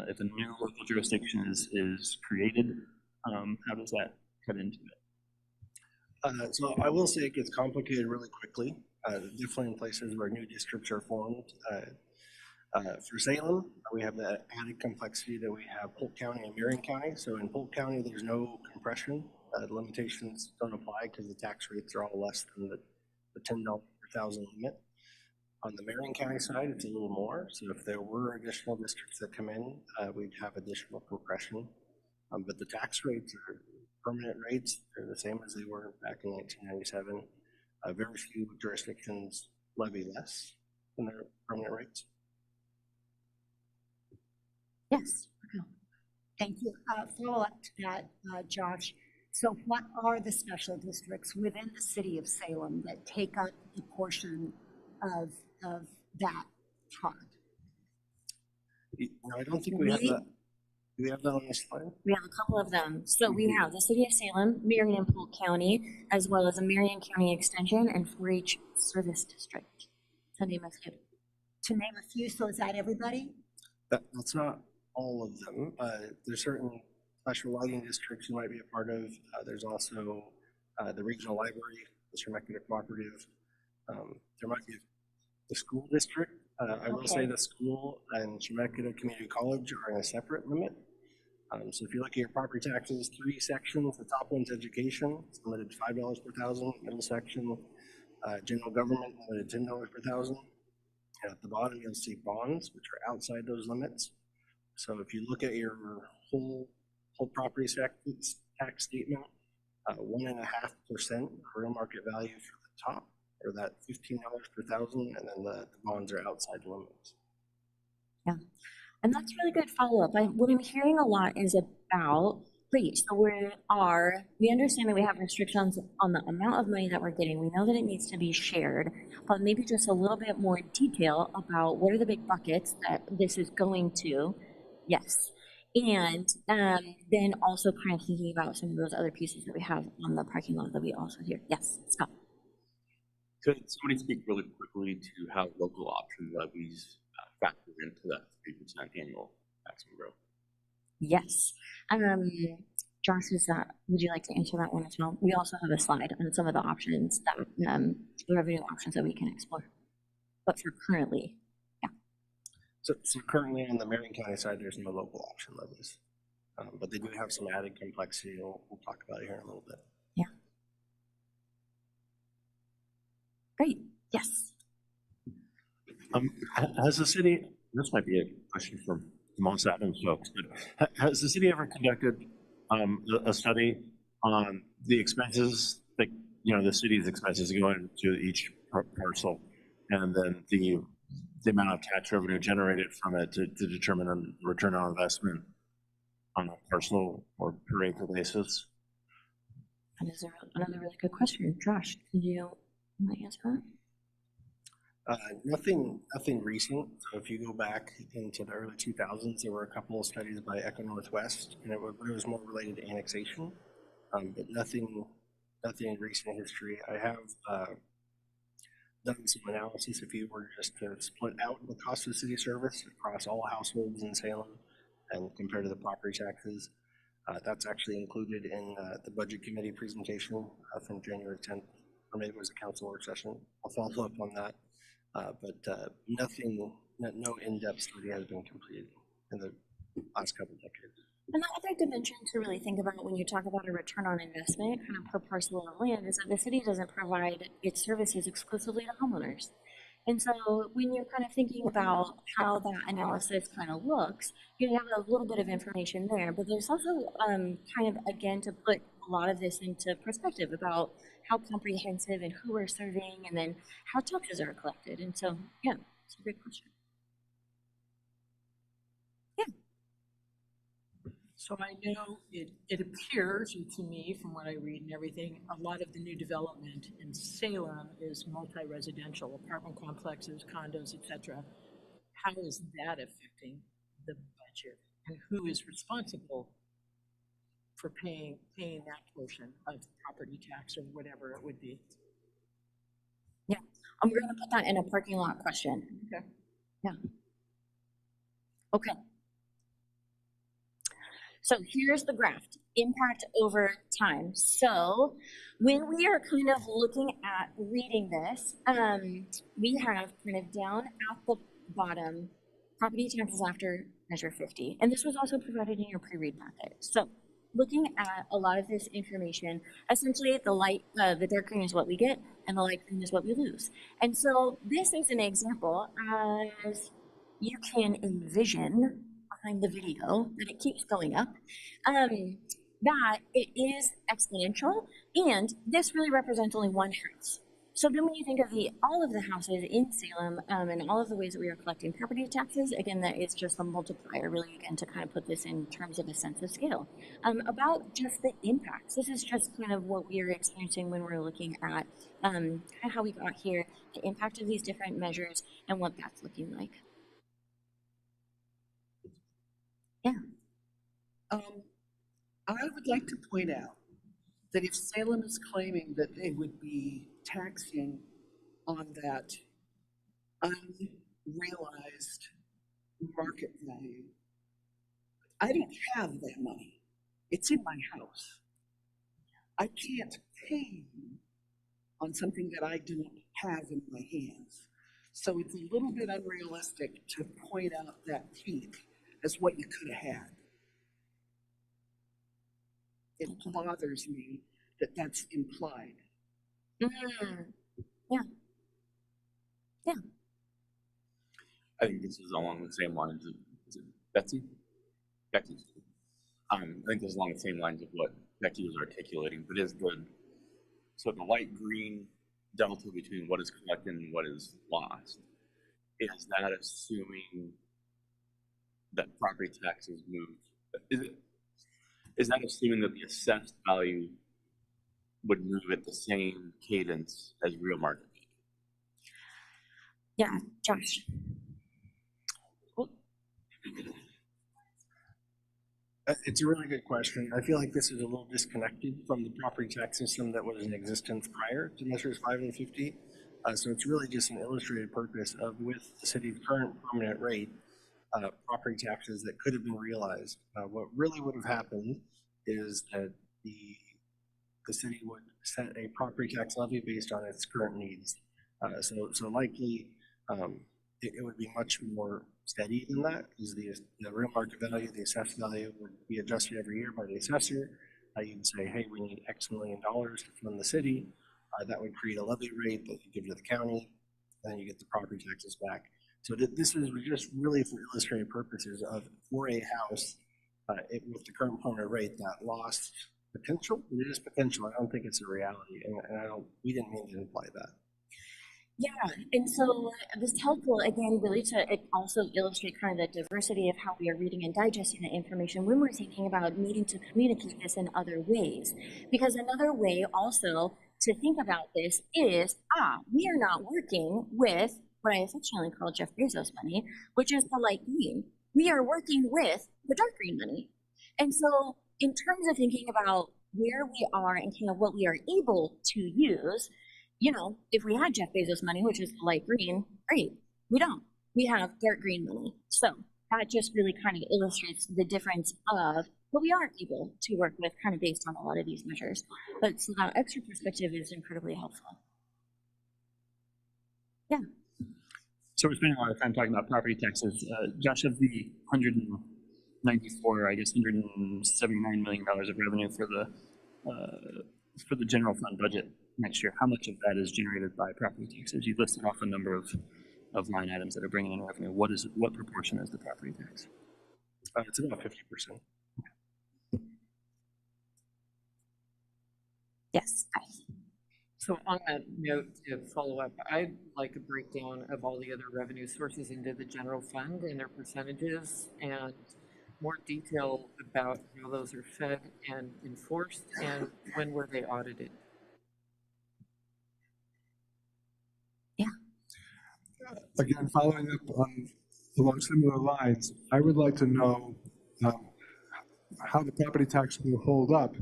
If a new local jurisdiction is created, how does that cut into it? So I will say it gets complicated really quickly, definitely in places where new districts are formed. For Salem, we have the added complexity that we have Polk County and Marion County. So in Polk County, there's no compression. The limitations don't apply because the tax rates are all less than the $10 per thousand limit. On the Marion County side, it's a little more. So if there were additional districts that come in, we'd have additional compression. But the tax rates are permanent rates. They're the same as they were back in 1997. Very few jurisdictions levy less than their permanent rates. Yes. Thank you. Follow up to that, Josh. So what are the special districts within the city of Salem that take up a portion of that pot? I don't think we have that. Do we have that on this slide? We have a couple of them. So we have the city of Salem, Marion and Polk County, as well as a Marion County Extension and 4-H Service District, to name a few. To name a few, so is that everybody? That's not all of them. There's certain special lighting districts you might be a part of. There's also the regional library, the Chemeketa Cooperative. There might be the school district. I will say the school and Chemeketa Community College are in a separate limit. So if you look at your property taxes, 3 sections, the top one's education, it's limited to $5 per thousand. Middle section, general government, limited to $10 per thousand. And at the bottom, you'll see bonds, which are outside those limits. So if you look at your whole property tax statement, 1.5% real market value for the top, or that $15 per thousand, and then the bonds are outside the limits. Yeah, and that's really good follow-up. What I'm hearing a lot is about, great, so we understand that we have restrictions on the amount of money that we're getting. We know that it needs to be shared, but maybe just a little bit more detail about what are the big buckets that this is going to. Yes. And then also kind of thinking about some of those other pieces that we have on the parking lot that we also hear. Yes, Scott. Could somebody speak really quickly to how local option levies factor into that 3% annual maximum growth? Yes. Josh, would you like to answer that one as well? We also have a slide on some of the options that, the revenue options that we can explore. But for currently, yeah. So currently on the Marion County side, there's no local option levies. But they do have some added complexity, and we'll talk about it here in a little bit. Yeah. Great. Yes. Has the city, this might be a question for most Adams folks, but has the city ever conducted a study on the expenses that, the city's expenses going to each parcel, and then the amount of tax revenue generated from it to determine a return on investment on a personal or per acre basis? That is another really good question. Josh, can you answer that? Nothing recent. So if you go back into the early 2000s, there were a couple of studies by Echo Northwest, and it was more related to annexation, but nothing in recent history. I have done some analysis. If you were just to split out the cost of city service across all households in Salem and compare to the property taxes, that's actually included in the budget committee presentation from January 10th, or maybe it was a council work session. I'll follow up on that. But no in-depth study has been completed in the last couple of decades. And the other dimension to really think about when you talk about a return on investment kind of per parcel of land is that the city doesn't provide its services exclusively to homeowners. And so when you're kind of thinking about how that analysis kind of looks, you have a little bit of information there, but there's also kind of, again, to put a lot of this into perspective about how comprehensive and who we're serving, and then how taxes are collected. And so, yeah, it's a great question. So I know it appears to me, from what I read and everything, a lot of the new development in Salem is multi-residential, apartment complexes, condos, et cetera. How is that affecting the budget? And who is responsible for paying that portion of property tax or whatever it would be? Yeah, I'm going to put that in a parking lot question. Okay. Yeah. Okay. So here's the graph, impact over time. So when we are kind of looking at reading this, we have kind of down at the bottom, property taxes after measure 50. And this was also provided in your pre-read packet. So looking at a lot of this information, essentially the dark green is what we get and the light green is what we lose. And so this is an example, as you can envision behind the video, that it keeps going up, that it is exponential, and this really represents only one house. So then when you think of all of the houses in Salem and all of the ways that we are collecting property taxes, again, that is just a multiplier, really, again, to kind of put this in terms of a sense of scale. About just the impacts, this is just kind of what we are experiencing when we're looking at kind of how we got here, the impact of these different measures, and what that's looking like. Yeah. I would like to point out that if Salem is claiming that they would be taxing on that unrealized market value, I don't have that money. It's in my house. I can't pay you on something that I don't have in my hands. So it's a little bit unrealistic to point out that peak as what you could have had. It bothers me that that's implied. Yeah. Yeah. I think this is along the same lines of, is it Betsy? Becky. I think this is along the same lines of what Becky was articulating, but is so the light green delta between what is collected and what is lost, is that assuming that property taxes moved? Is that assuming that the assessed value would move at the same cadence as real market? Yeah, Josh. It's a really good question. I feel like this is a little disconnected from the property tax system that was in existence prior to measures 5 and 50. So it's really just an illustrated purpose of, with the city's current permanent rate, property taxes that could have been realized. What really would have happened is that the city would set a property tax levy based on its current needs. So likely it would be much more steady than that, because the real market value, the assessed value, would be adjusted every year by the assessor. You'd say, hey, we need X million dollars to fund the city. That would create a levy rate that you give to the county, and then you get the property taxes back. So this is just really for illustrative purposes of, for a house with the current permanent rate, that lost potential. It is potential. I don't think it's a reality, and we didn't mean to imply that. Yeah, and so this is helpful, again, really to also illustrate kind of the diversity of how we are reading and digesting the information when we're thinking about needing to communicate this in other ways. Because another way also to think about this is, we are not working with what I affectionately call Jeff Bezos money, which is the light green. We are working with the dark green money. And so in terms of thinking about where we are and kind of what we are able to use, you know, if we had Jeff Bezos money, which is light green, great. We don't. We have dark green money. So that just really kind of illustrates the difference of what we aren't able to work with kind of based on a lot of these measures. But so that extra perspective is incredibly helpful. Yeah. So we're spending a lot of time talking about property taxes. Josh, of the 194, I guess $179 million of revenue for the general fund budget next year, how much of that is generated by property taxes? You listed off a number of line items that are bringing in revenue. What proportion is the property tax? It's about 50%. Yes. So on that note, to follow up, I'd like a breakdown of all the other revenue sources into the general fund and their percentages, and more detail about how those are fed and enforced, and when were they audited? Again, following up on along similar lines, I would like to know how the property tax will hold up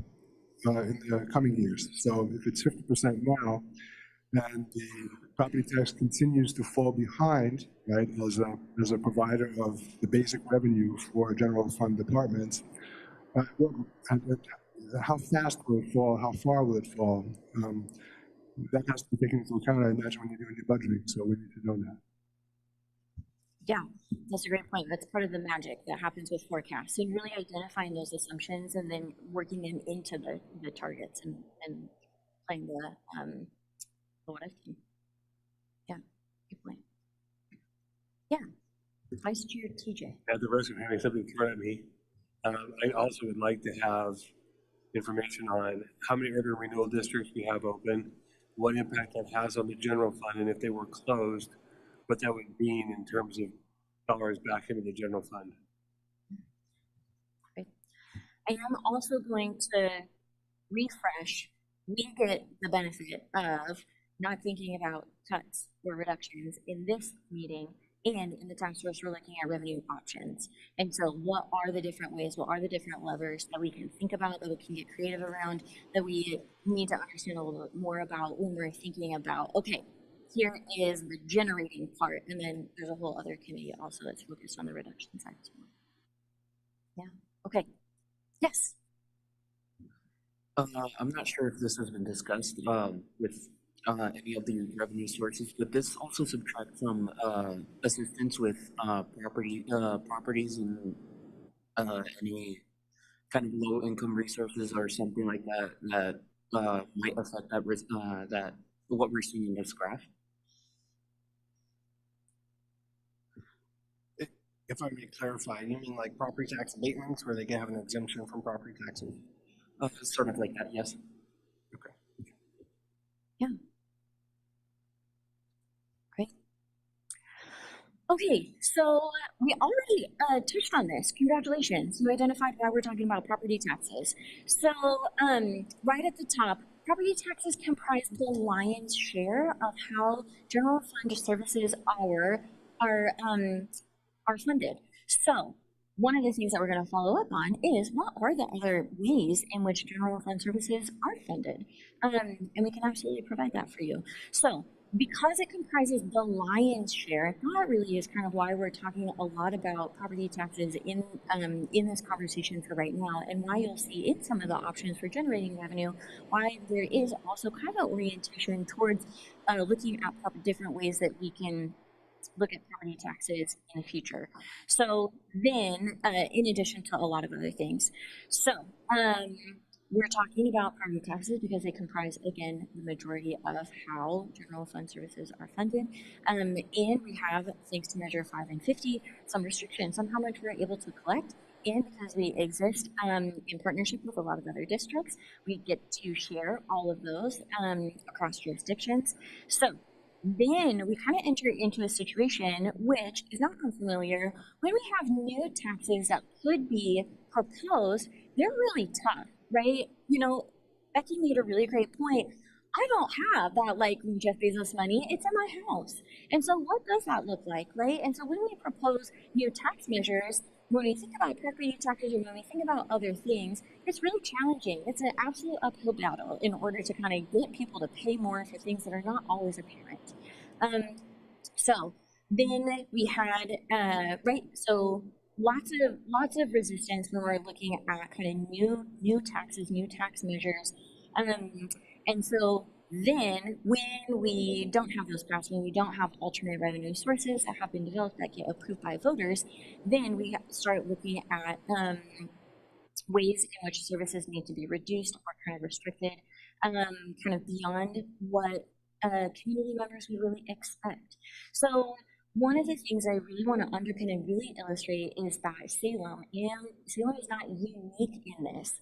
in the coming years. So if it's 50% now, and the property tax continues to fall behind, right, as a provider of the basic revenue for general fund departments, how fast will it fall? How far will it fall? That has to be taken into account, I imagine, when you're doing your budgeting, so we need to know that. Yeah, that's a great point. That's part of the magic that happens with forecasts, and really identifying those assumptions and then working them into the targets and playing the what I've done. Yeah, good point. Yeah, Vice Chair TJ. At the risk of having something thrown at me, I also would like to have information on how many urban renewal districts we have open, what impact that has on the general fund, and if they were closed, what that would mean in terms of dollars back into the general fund. Great. I am also going to refresh. We get the benefit of not thinking about cuts or reductions in this meeting, and in the task force, we're looking at revenue options. And so what are the different ways, what are the different levers that we can think about, that we can get creative around, that we need to understand a little bit more about when we're thinking about, okay, here is the generating part, and then there's a whole other committee also that's focused on the reduction side as well. Yeah, okay, yes. I'm not sure if this has been discussed with any of the revenue sources, but this also subtracts from assistance with properties and any kind of low income resources or something like that that might affect that that what we're seeing in this graph. If I may clarify, you mean like property tax abatements where they can have an exemption from property taxes? Sort of like that, yes. Okay. Yeah. Great. Okay, so we already touched on this. Congratulations. You identified why we're talking about property taxes. So right at the top, property taxes comprise the lion's share of how general fund services are funded. So one of the things that we're going to follow up on is what are the other ways in which general fund services are funded? And we can absolutely provide that for you. So because it comprises the lion's share, that really is kind of why we're talking a lot about property taxes in this conversation for right now, and why you'll see in some of the options for generating revenue, why there is also kind of an orientation towards looking at different ways that we can look at property taxes in the future. So then, in addition to a lot of other things. So we're talking about property taxes because they comprise, again, the majority of how general fund services are funded. And we have, thanks to Measure 5 and 50, some restrictions on how much we're able to collect. And because we exist in partnership with a lot of other districts, we get to share all of those across jurisdictions. So then we kind of enter into a situation which is not unfamiliar. When we have new taxes that could be proposed, they're really tough, right? You know, Becky made a really great point. I don't have that like Jeff Bezos money. It's in my house. And so what does that look like, right? And so when we propose new tax measures, when we think about property taxes or when we think about other things, it's really challenging. It's an absolute uphill battle in order to kind of get people to pay more for things that are not always apparent. So then we had, right, so lots of resistance when we're looking at kind of new taxes, new tax measures. And so then when we don't have those passed, when we don't have alternate revenue sources that have been developed that get approved by voters, then we have to start looking at ways in which services need to be reduced or kind of restricted, kind of beyond what community members would really expect. So one of the things I really want to underpin and really illustrate is that Salem is not unique in this.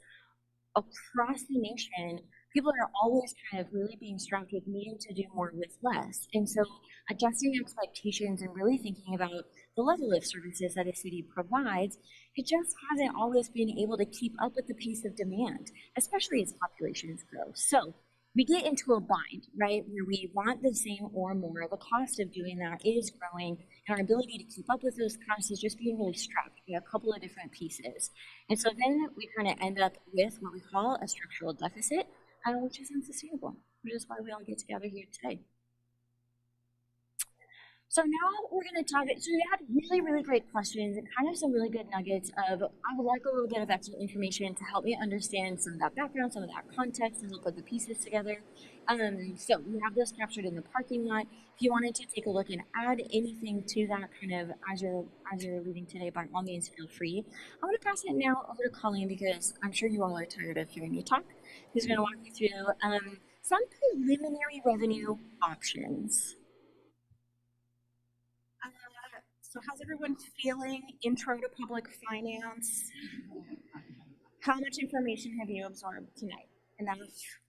Across the nation, people are always kind of really being strapped with needing to do more with less. And so adjusting expectations and really thinking about the level of services that a city provides, it just hasn't always been able to keep up with the pace of demand, especially as populations grow. So we get into a bind, right, where we want the same or more. The cost of doing that is growing, and our ability to keep up with those costs is just being really strapped by a couple of different pieces. And so then we kind of end up with what we call a structural deficit, which is unsustainable, which is why we all get together here today. So now we're going to talk, so we had really, really great questions and kind of some really good nuggets of, I would like a little bit of extra information to help me understand some of that background, some of that context, and help put the pieces together. So we have those captured in the parking lot. If you wanted to take a look and add anything to that kind of as you're leaving today, by all means, feel free. I'm going to pass it now over to Colleen because I'm sure you all are tired of hearing me talk. He's going to walk you through some preliminary revenue options. So how's everyone feeling? Intro to public finance. How much information have you absorbed tonight? Enough.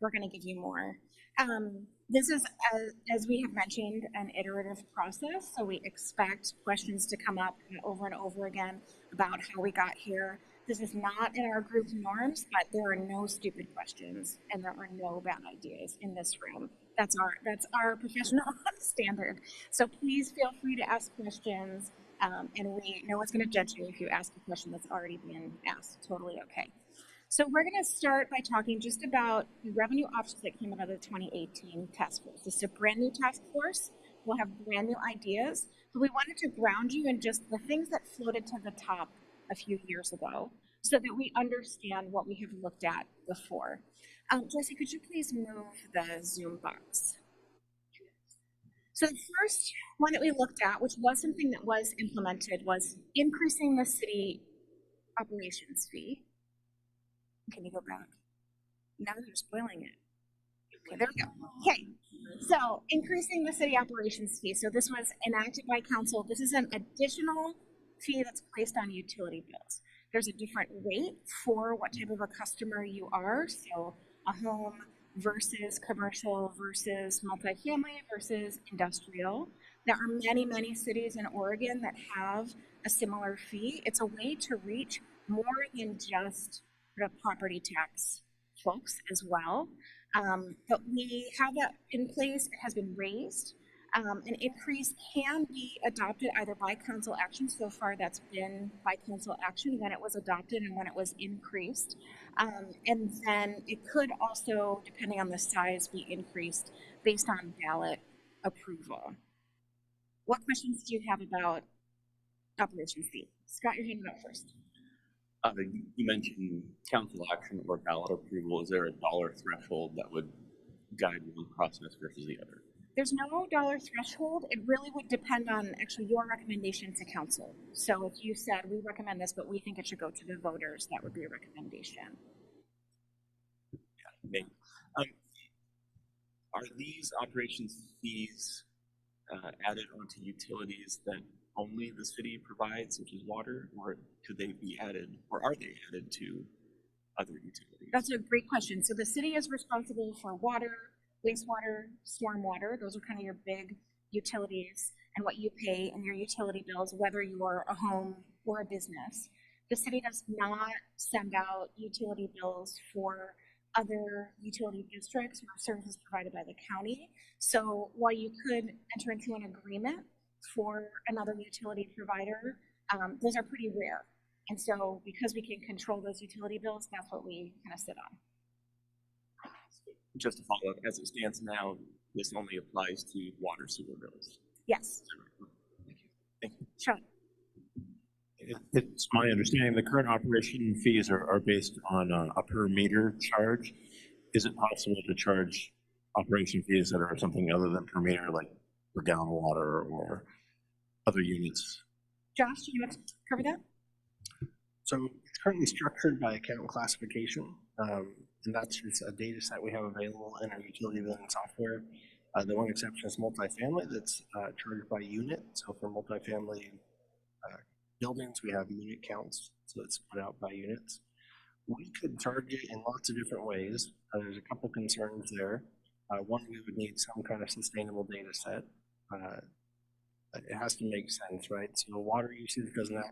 We're going to give you more. This is, as we have mentioned, an iterative process. So we expect questions to come up over and over again about how we got here. This is not in our group norms, but there are no stupid questions and there are no bad ideas in this room. That's our professional standard. So please feel free to ask questions, and no one's going to judge you if you ask a question that's already been asked. Totally okay. So we're going to start by talking just about the revenue options that came out of the 2018 task force. This is a brand new task force. We'll have brand new ideas, but we wanted to ground you in just the things that floated to the top a few years ago so that we understand what we have looked at before. Jesse, could you please move the Zoom box? So the first one that we looked at, which was something that was implemented, was increasing the city operations fee. Can you go back? Now they're spoiling it. Okay, there we go. Okay, so increasing the city operations fee. So this was enacted by council. This is an additional fee that's placed on utility bills. There's a different rate for what type of a customer you are. So a home versus commercial versus multifamily versus industrial. There are many, many cities in Oregon that have a similar fee. It's a way to reach more than just the property tax folks as well. But we have that in place. It has been raised. An increase can be adopted either by council action. So far that's been by council action when it was adopted and when it was increased. And then it could also, depending on the size, be increased based on ballot approval. What questions do you have about operation fee? Scott, you're handing up first. You mentioned council action or ballot approval. Is there a dollar threshold that would guide one process versus the other? There's no dollar threshold. It really would depend on actually your recommendation to council. So if you said, we recommend this, but we think it should go to the voters, that would be a recommendation. Yeah, are these operations fees added onto utilities that only the city provides, such as water, or could they be added, or are they added to other utilities? That's a great question. So the city is responsible for water, wastewater, stormwater. Those are kind of your big utilities and what you pay in your utility bills, whether you're a home or a business. The city does not send out utility bills for other utility districts or services provided by the county. So while you could enter into an agreement for another utility provider, those are pretty rare. And so because we can control those utility bills, that's what we kind of sit on. Just to follow up, as it stands now, this only applies to water sewer bills. Yes. Thank you. Sure. It's my understanding the current operation fees are based on a per meter charge. Is it possible to charge operation fees that are something other than per meter, like per gallon of water or other units? Josh, do you want to cover that? So it's currently structured by account classification, and that's just a data set we have available in our utility billing software. The one exception is multifamily that's charged by unit. So for multifamily buildings, we have unit counts, so it's split out by units. We could charge it in lots of different ways. There's a couple concerns there. One, we would need some kind of sustainable data set. Uh, it has to make sense, right? So water usage doesn't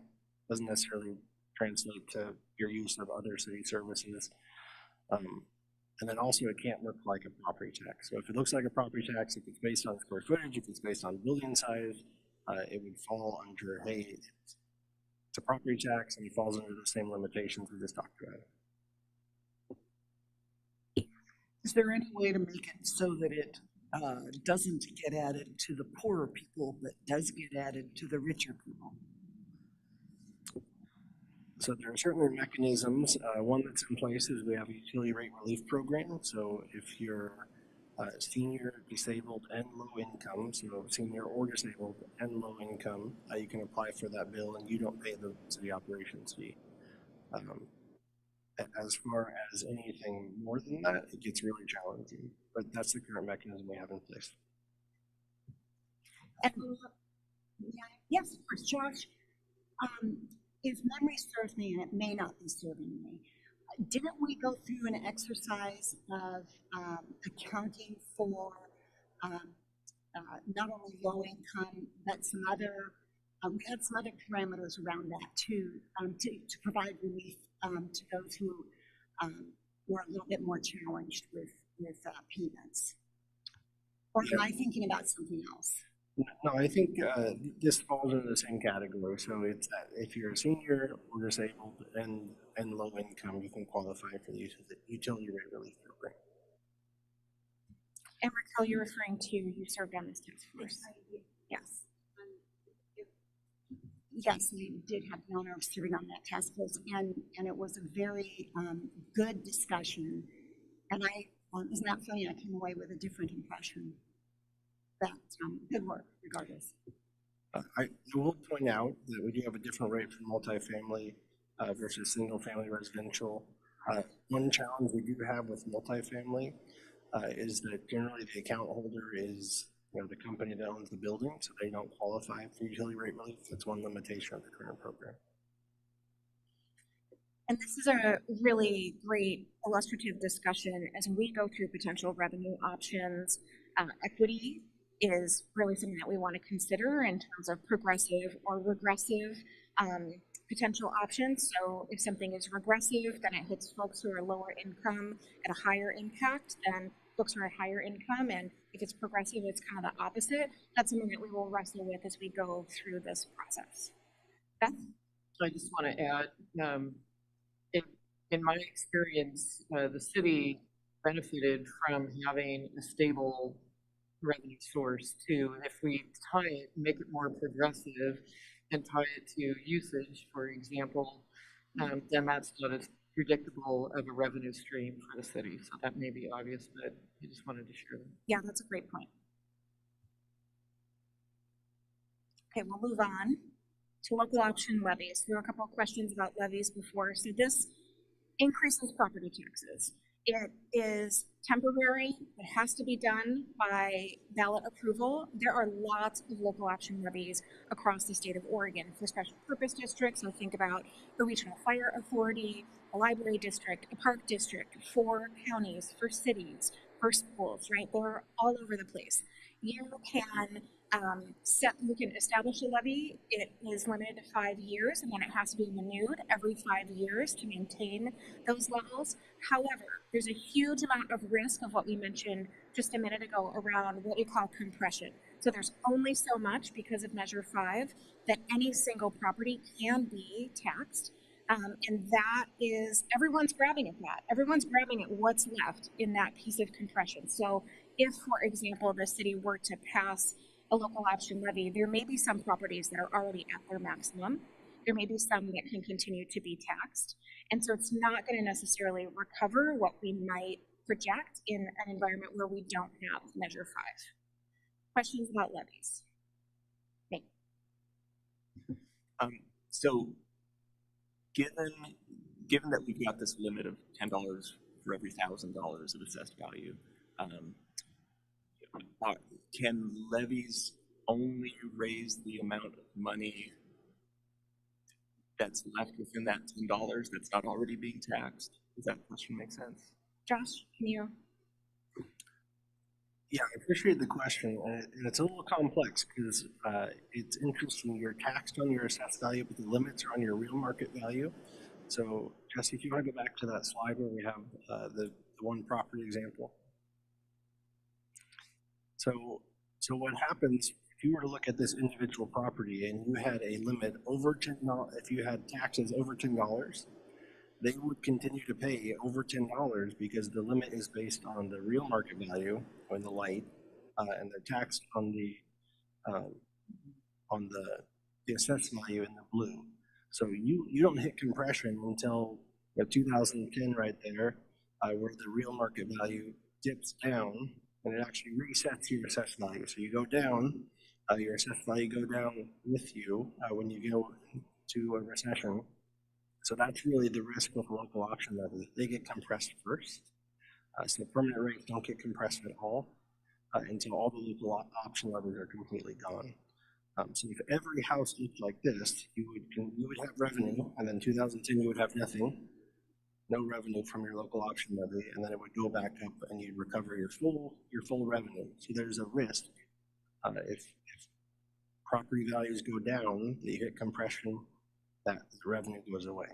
necessarily translate to your use of other city services. And then also it can't look like a property tax. So if it looks like a property tax, if it's based on square footage, if it's based on building size, it would fall under, hey, it's a property tax and it falls under the same limitations we just talked about. Is there any way to make it so that it doesn't get added to the poorer people, but does get added to the richer people? So there are certainly mechanisms. One that's in place is we have a utility rate relief program. So if you're senior, disabled, and low income, so senior or disabled and low income, you can apply for that bill and you don't pay the city operations fee. As far as anything more than that, it gets really challenging, but that's the current mechanism we have in place. Yes, of course, Josh. If memory serves me, and it may not be serving me, didn't we go through an exercise of accounting for not only low income, but some other, we had some other parameters around that too, to provide relief to those who were a little bit more challenged with payments? Or am I thinking about something else? No, I think this falls into the same category. So it's that if you're a senior or disabled and low income, you can qualify for the utility rate relief program. And Raquel, you're referring to, you served on this task force. Yes. Yes, I did have the honor of serving on that task force, and it was a very good discussion. And isn't that funny? I came away with a different impression. But good work, regardless. I will point out that we do have a different rate for multifamily versus single-family residential. One challenge we do have with multifamily is that generally the account holder is the company that owns the building, so they don't qualify for utility rate relief. That's one limitation of the current program. And this is a really great illustrative discussion as we go through potential revenue options. Equity is really something that we want to consider in terms of progressive or regressive potential options. So if something is regressive, then it hits folks who are lower income at a higher impact than folks who are higher income. And if it's progressive, it's kind of the opposite. That's something that we will wrestle with as we go through this process. Beth? I just want to add, in my experience, the city benefited from having a stable revenue source too. If we tie it, make it more progressive and tie it to usage, for example, then that's not as predictable of a revenue stream for the city. So that may be obvious, but I just wanted to share that. Yeah, that's a great point. Okay, we'll move on to local option levies. There were a couple of questions about levies before. So this increases property taxes. It is temporary. It has to be done by ballot approval. There are lots of local option levies across the state of Oregon for special purpose districts. So think about a regional fire authority, a library district, a park district, for counties, for cities, for schools, right? They're all over the place. You can you can establish a levy. It is limited to 5 years, and then it has to be renewed every 5 years to maintain those levels. However, there's a huge amount of risk of what we mentioned just a minute ago around what we call compression. So there's only so much because of Measure 5 that any single property can be taxed. And that is, everyone's grabbing at that. Everyone's grabbing at what's left in that piece of compression. So if, for example, the city were to pass a local option levy, there may be some properties that are already at their maximum. There may be some that can continue to be taxed. And so it's not going to necessarily recover what we might project in an environment where we don't have Measure 5. Questions about levies? Okay. So given that we've got this limit of $10 for every $1,000 of assessed value, can levies only raise the amount of money that's left within that $10 that's not already being taxed? Does that question make sense? Josh, can you? Yeah, I appreciate the question, and it's a little complex because it's interesting. You're taxed on your assessed value, but the limits are on your real market value. So, Jesse, if you want to go back to that slide where we have the one property example. So what happens if you were to look at this individual property and you had a limit over $10, if you had taxes over $10, they would continue to pay over $10 because the limit is based on the real market value or the light, and they're taxed on the assessed value in the blue. So you don't hit compression until 2010 right there, where the real market value dips down and it actually resets your assessed value. So you go down, your assessed value go down with you when you go to a recession. So that's really the risk with local option levies. They get compressed first. So permanent rates don't get compressed at all until all the local option levies are completely gone. So if every house looked like this, you would have revenue, and then 2010 you would have nothing, no revenue from your local option levy, and then it would go back up and you'd recover your full revenue. So there's a risk if property values go down, that you hit compression, that the revenue goes away.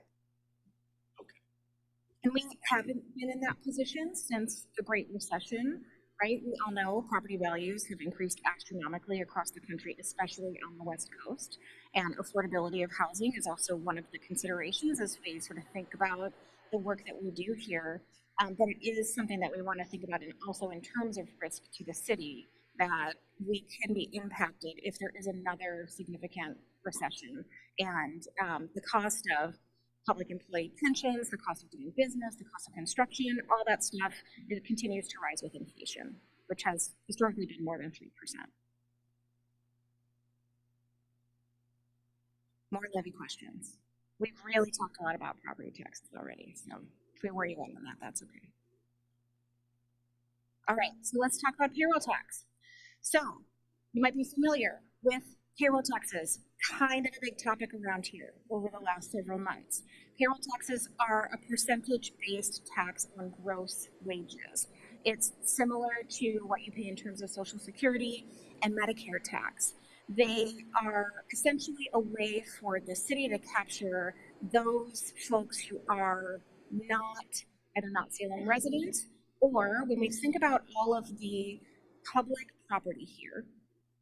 And we haven't been in that position since the Great Recession, right? We all know property values have increased astronomically across the country, especially on the West Coast. And affordability of housing is also one of the considerations as we sort of think about the work that we do here. But it is something that we want to think about, and also in terms of risk to the city, that we can be impacted if there is another significant recession. And the cost of public employee pensions, the cost of doing business, the cost of construction, all that stuff, it continues to rise with inflation, which has historically been more than 3%. More levy questions. We've really talked a lot about property taxes already, so if we worry about that, that's okay. All right, so let's talk about payroll tax. So you might be familiar with payroll taxes, kind of a big topic around here over the last several months. Payroll taxes are a percentage-based tax on gross wages. It's similar to what you pay in terms of Social Security and Medicare tax. They are essentially a way for the city to capture those folks who are not either not Salem residents, or when we think about all of the public property here,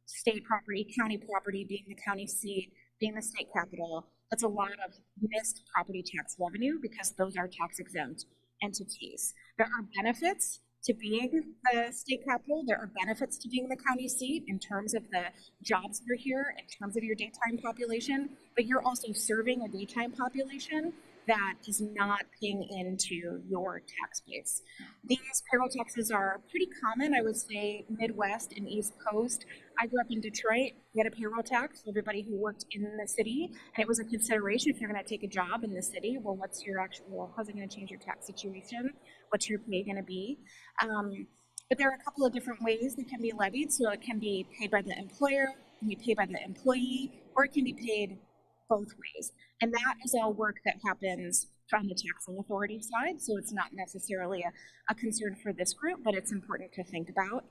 state property, county property, being the county seat, being the state capital, that's a lot of missed property tax revenue because those are tax exempt entities. There are benefits to being the state capital. There are benefits to being the county seat in terms of the jobs that are here, in terms of your daytime population, but you're also serving a daytime population that is not paying into your tax base. These payroll taxes are pretty common, I would say, Midwest and East Coast. I grew up in Detroit. We had a payroll tax for everybody who worked in the city, and it was a consideration if you're going to take a job in the city. Well, how's it going to change your tax situation? What's your pay going to be? But there are a couple of different ways that can be levied. So it can be paid by the employer, it can be paid by the employee, or it can be paid both ways. And that is all work that happens from the taxing authority side. So it's not necessarily a concern for this group, but it's important to think about.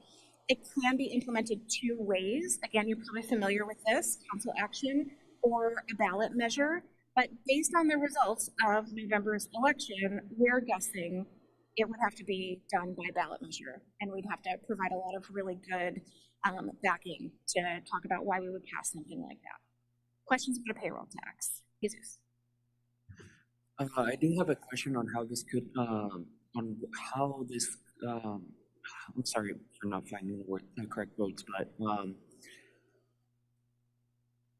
It can be implemented two ways. Again, you're probably familiar with this, council action or a ballot measure. But based on the results of November's election, we're guessing it would have to be done by ballot measure. And we'd have to provide a lot of really good backing to talk about why we would pass something like that. Questions about a payroll tax? Jesus. I do have a question on how this could, on how this, I'm sorry for not finding the correct words, but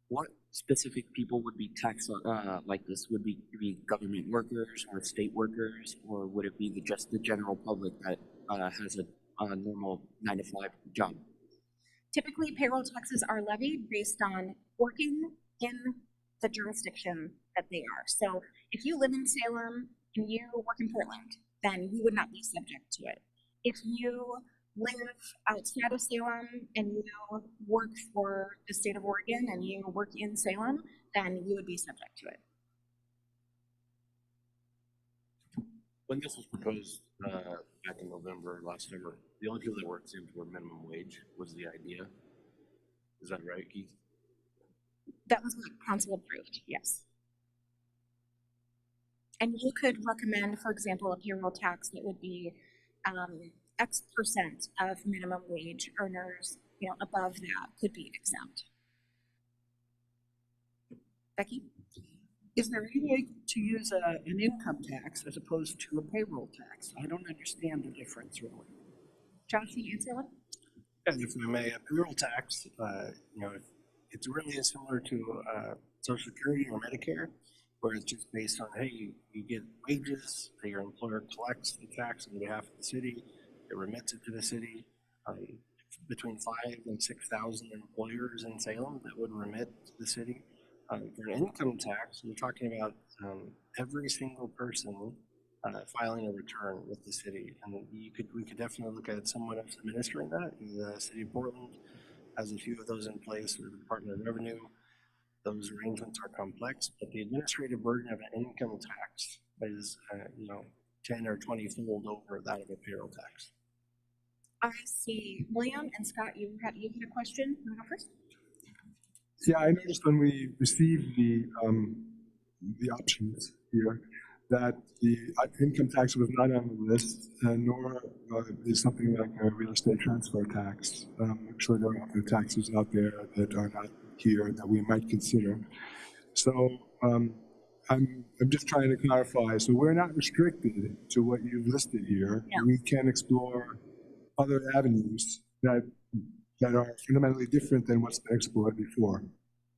what specific people would be taxed like this? Would be government workers or state workers, or would it be just the general public that has a normal 9-to-5 job? Typically, payroll taxes are levied based on working in the jurisdiction that they are. So if you live in Salem and you work in Portland, then you would not be subject to it. If you live outside of Salem and you work for the state of Oregon and you work in Salem, then you would be subject to it. When this was proposed back in November last summer, the only people that were exempt were minimum wage was the idea. Is that right, Keith? That was what council approved, yes. And you could recommend, for example, a payroll tax that would be X percent of minimum wage earners, above that could be exempt. Becky? Is there any way to use an income tax as opposed to a payroll tax? I don't understand the difference really. Josh, can you answer that? And if we may, a payroll tax, it's really similar to Social Security or Medicare, where it's just based on, hey, you get wages, your employer collects the tax on behalf of the city, it remits it to the city. Between 5,000 and 6,000 employers in Salem that would remit to the city. For an income tax, we're talking about every single person filing a return with the city, and we could definitely look at someone else administering that. The city of Portland has a few of those in place with the Department of Revenue. Those arrangements are complex, but the administrative burden of an income tax is 10 or 20-fold over that of a payroll tax. I see. William and Scott, you had a question. You want to go first? Yeah, I noticed when we received the options here that the income tax was not on the list, nor is something like a real estate transfer tax. I'm sure there are other taxes out there that are not here that we might consider. So I'm just trying to clarify. So we're not restricted to what you've listed here. No. We can explore other avenues that are fundamentally different than what's been explored before.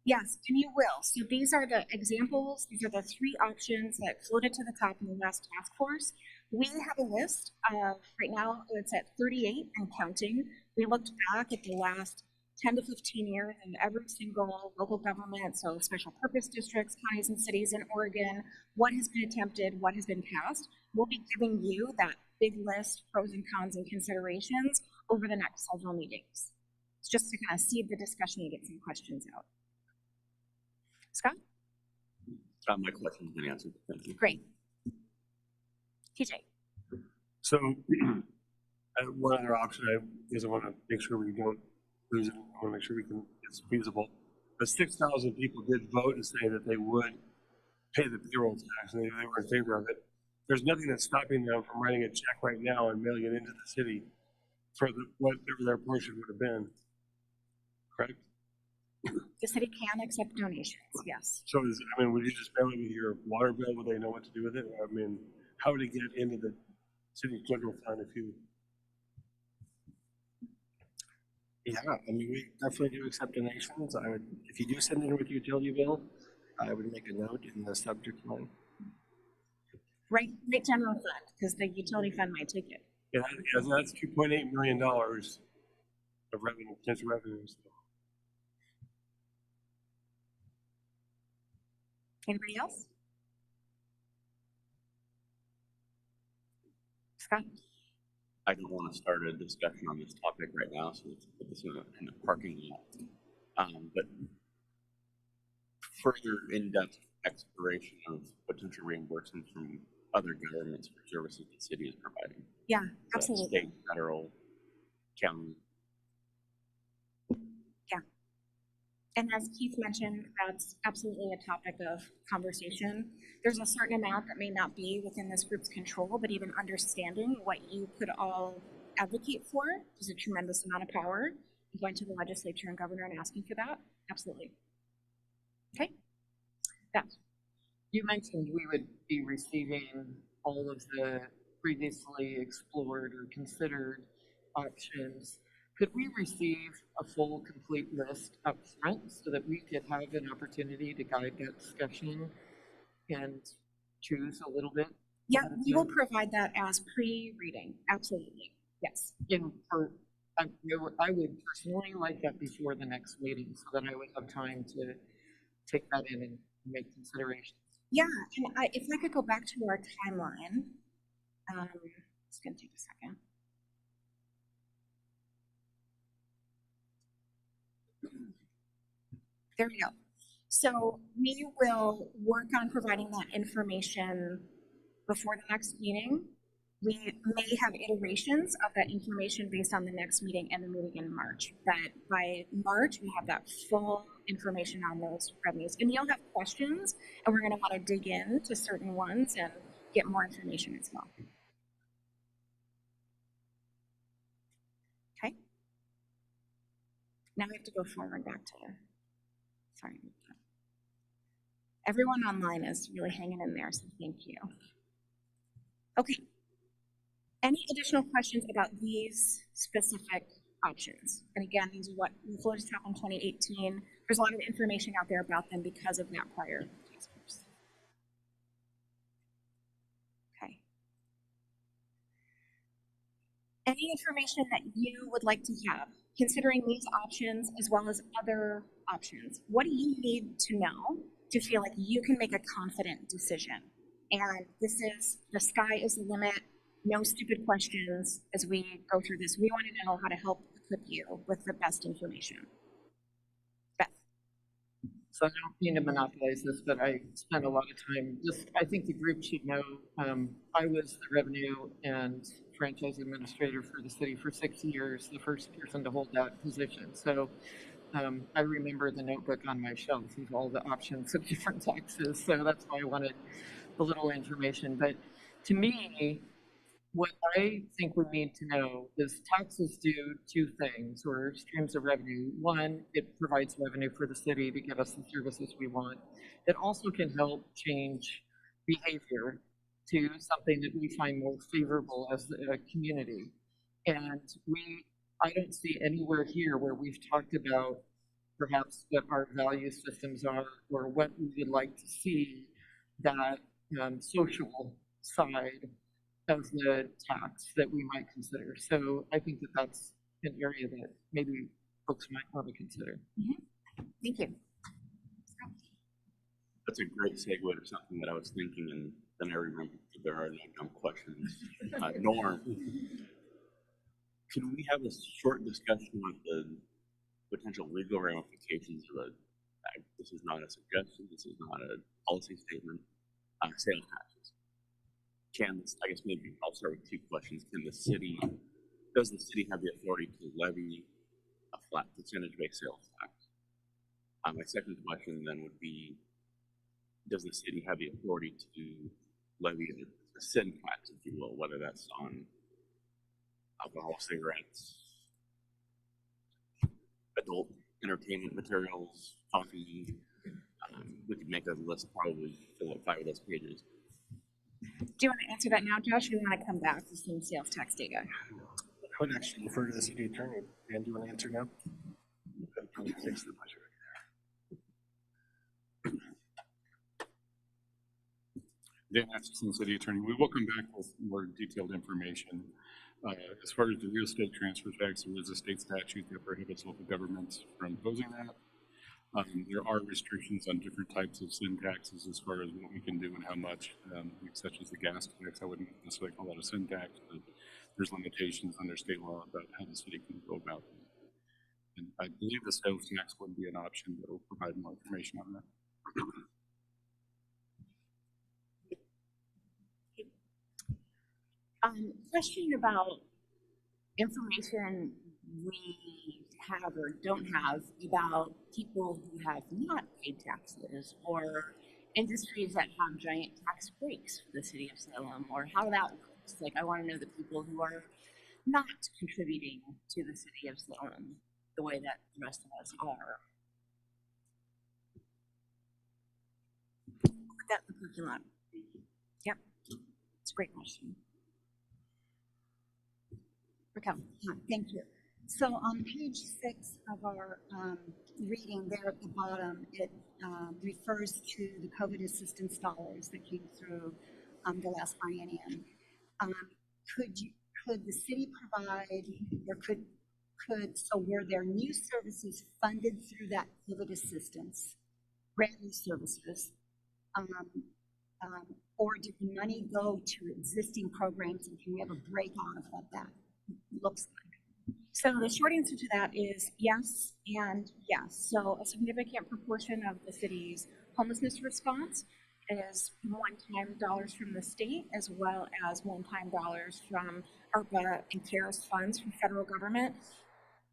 Yes, and you will. So these are the examples. These are the 3 options that floated to the top in the last task force. We have a list of, right now, it's at 38 and counting. We looked back at the last 10 to 15 years in every single local government, so special purpose districts, counties, and cities in Oregon, what has been attempted, what has been passed. We'll be giving you that big list, pros and cons and considerations over the next several meetings. It's just to kind of seed the discussion and get some questions out. Scott? My question's been answered. Thank you. Great. TJ? So, one other option I want to make sure we don't lose it. I want to make sure it's feasible. But 6,000 people did vote and say that they would pay the payroll tax and they were in favor of it. There's nothing that's stopping them from writing a check right now and mailing it into the city for whatever their portion would have been. Correct? The city can accept donations, yes. So, would you just mail it with your water bill? Would they know what to do with it? How would it get into the city general fund if you? Yeah, we definitely do accept donations. If you do send it with your utility bill, I would make a note in the subject line. Right general fund, because the utility fund might take it. Yeah, that's $2.8 million of revenue, potential revenues. Anybody else? Scott? I don't want to start a discussion on this topic right now, so let's put this in a parking lot. But further in-depth exploration of potential reimbursements from other governments for services the city is providing. Yeah, absolutely. State, federal, county. Yeah. And as Keith mentioned, that's absolutely a topic of conversation. There's a certain amount that may not be within this group's control, but even understanding what you could all advocate for is a tremendous amount of power. Going to the legislature and governor and asking for that, absolutely. Okay? That. You mentioned we would be receiving all of the previously explored or considered options. Could we receive a full, complete list up front so that we could have an opportunity to guide that discussion and choose a little bit? Yeah, we will provide that as pre-reading. Absolutely. Yes. I would personally like that before the next meeting so that I would have time to take that in and make considerations. Yeah, and if I could go back to our timeline, it's going to take a second. There we go. So we will work on providing that information before the next meeting. We may have iterations of that information based on the next meeting and the meeting in March. But by March, we have that full information on those revenues. And you'll have questions, and we're going to want to dig in to certain ones and get more information as well. Okay. Now we have to go forward back to, sorry. Everyone online is really hanging in there, so thank you. Okay. Any additional questions about these specific options? And again, these are what the floaters top in 2018. There's a lot of information out there about them because of that prior task force. Okay. Any information that you would like to have, considering these options as well as other options? What do you need to know to feel like you can make a confident decision? And this is, the sky is the limit. No stupid questions as we go through this. We want to know how to help equip you with the best information. Beth. So I don't mean to monopolize this, but I spent a lot of time, I think the group should know, I was the revenue and franchise administrator for the city for 6 years, the first person to hold that position. So I remember the notebook on my shelf with all the options of different taxes. So that's why I wanted a little information. But to me, what I think we need to know is taxes do two things, or streams of revenue. One, it provides revenue for the city to give us the services we want. It also can help change behavior to something that we find more favorable as a community. And I don't see anywhere here where we've talked about perhaps what our value systems are or what we would like to see that social side of the tax that we might consider. So I think that that's an area that maybe folks might want to consider. Mm-hmm. Thank you. That's a great segue to something that I was thinking, and then I remembered that there are no dumb questions. Norm, can we have a short discussion on the potential legal ramifications of this is not a suggestion, this is not a policy statement, sales taxes? I guess maybe I'll start with two questions. Does the city have the authority to levy a flat percentage-based sales tax? My second question then would be, does the city have the authority to levy a sin tax, if you will, whether that's on alcohol, cigarettes, adult entertainment materials, coffee? We could make a list, probably fill up 5 of those pages. Do you want to answer that now, Josh, or do you want to come back to some sales tax data? I would actually refer to the city attorney. Dan, do you want to answer now? Fix the budget. Dan Atchison, city attorney. We will come back with more detailed information. As far as the real estate transfer tax, there is a state statute that prohibits local governments from imposing that. There are restrictions on different types of sin taxes as far as what we can do and how much, such as the gas tax. I wouldn't necessarily call that a sin tax, but there's limitations under state law about how the city can go about it. And I believe the sales tax would be an option, but we'll provide more information on that. Question about information we have or don't have about people who have not paid taxes or industries that have giant tax breaks for the city of Salem, or how that works. Like, I want to know the people who are not contributing to the city of Salem the way that the rest of us are. Put that in the parking lot. Yep, it's a great question. Raquel. Thank you. So on page 6 of our reading there at the bottom, it refers to the COVID assistance dollars that came through the last biennium. Could the city provide, or so were there new services funded through that COVID assistance, brand new services, or did the money go to existing programs, and can we have a breakdown of what that looks like? So the short answer to that is yes and yes. So a significant proportion of the city's homelessness response is one-time dollars from the state as well as one-time dollars from ARPA and CARES funds from federal government.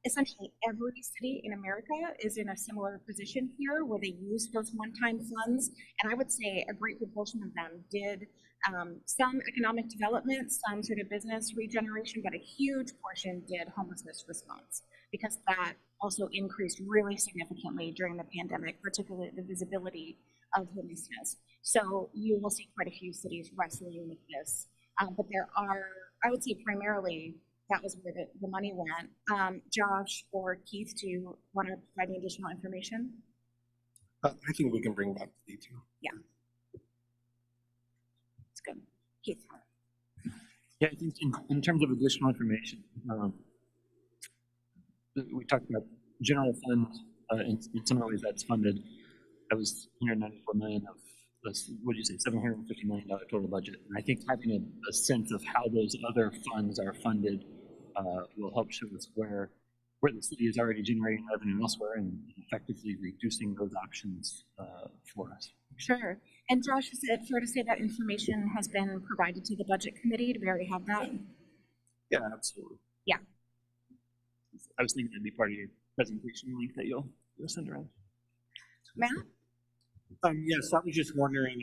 Essentially every city in America is in a similar position here where they use those one-time funds. And I would say a great proportion of them did some economic development, some sort of business regeneration, but a huge portion did homelessness response because that also increased really significantly during the pandemic, particularly the visibility of homelessness. So you will see quite a few cities wrestling with this. But there are, I would say primarily, that was where the money went. Josh or Keith, do you want to provide any additional information? I think we can bring back the detail. Yeah. It's good. Keith. Yeah, I think in terms of additional information, we talked about general fund, in some ways that's funded. That was 194 million of this, what did you say, $750 million total budget. And I think having a sense of how those other funds are funded will help show us where the city is already generating revenue elsewhere and effectively reducing those options for us. Sure. And Josh, is it fair to say that information has been provided to the budget committee? Do we already have that? Yeah, absolutely. Yeah. I was thinking that'd be part of your presentation link that you'll send around. Matt? Yes, I was just wondering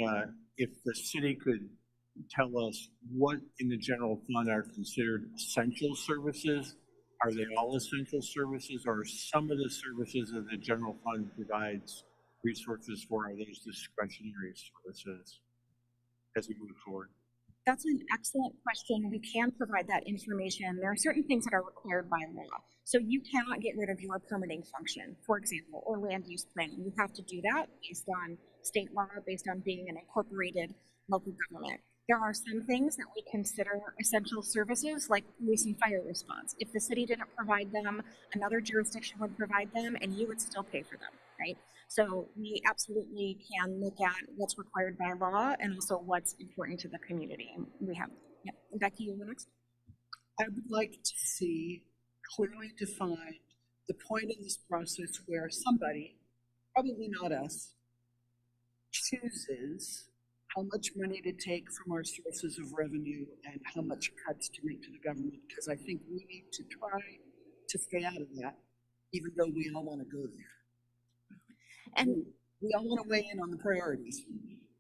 if the city could tell us what in the general fund are considered essential services. Are they all essential services, or some of the services that the general fund provides resources for, are those discretionary services as we move forward? That's an excellent question. We can provide that information. There are certain things that are required by law. So you cannot get rid of your permitting function, for example, or land use planning. You have to do that based on state law, based on being an incorporated local government. There are some things that we consider essential services, like police and fire response. If the city didn't provide them, another jurisdiction would provide them, and you would still pay for them, right? So we absolutely can look at what's required by law and also what's important to the community. We have, yeah. Becky, you go next. I would like to see clearly defined the point in this process where somebody, probably not us, chooses how much money to take from our sources of revenue and how much cuts to make to the government, because I think we need to try to stay out of that, even though we all want to go there. And we all want to weigh in on the priorities,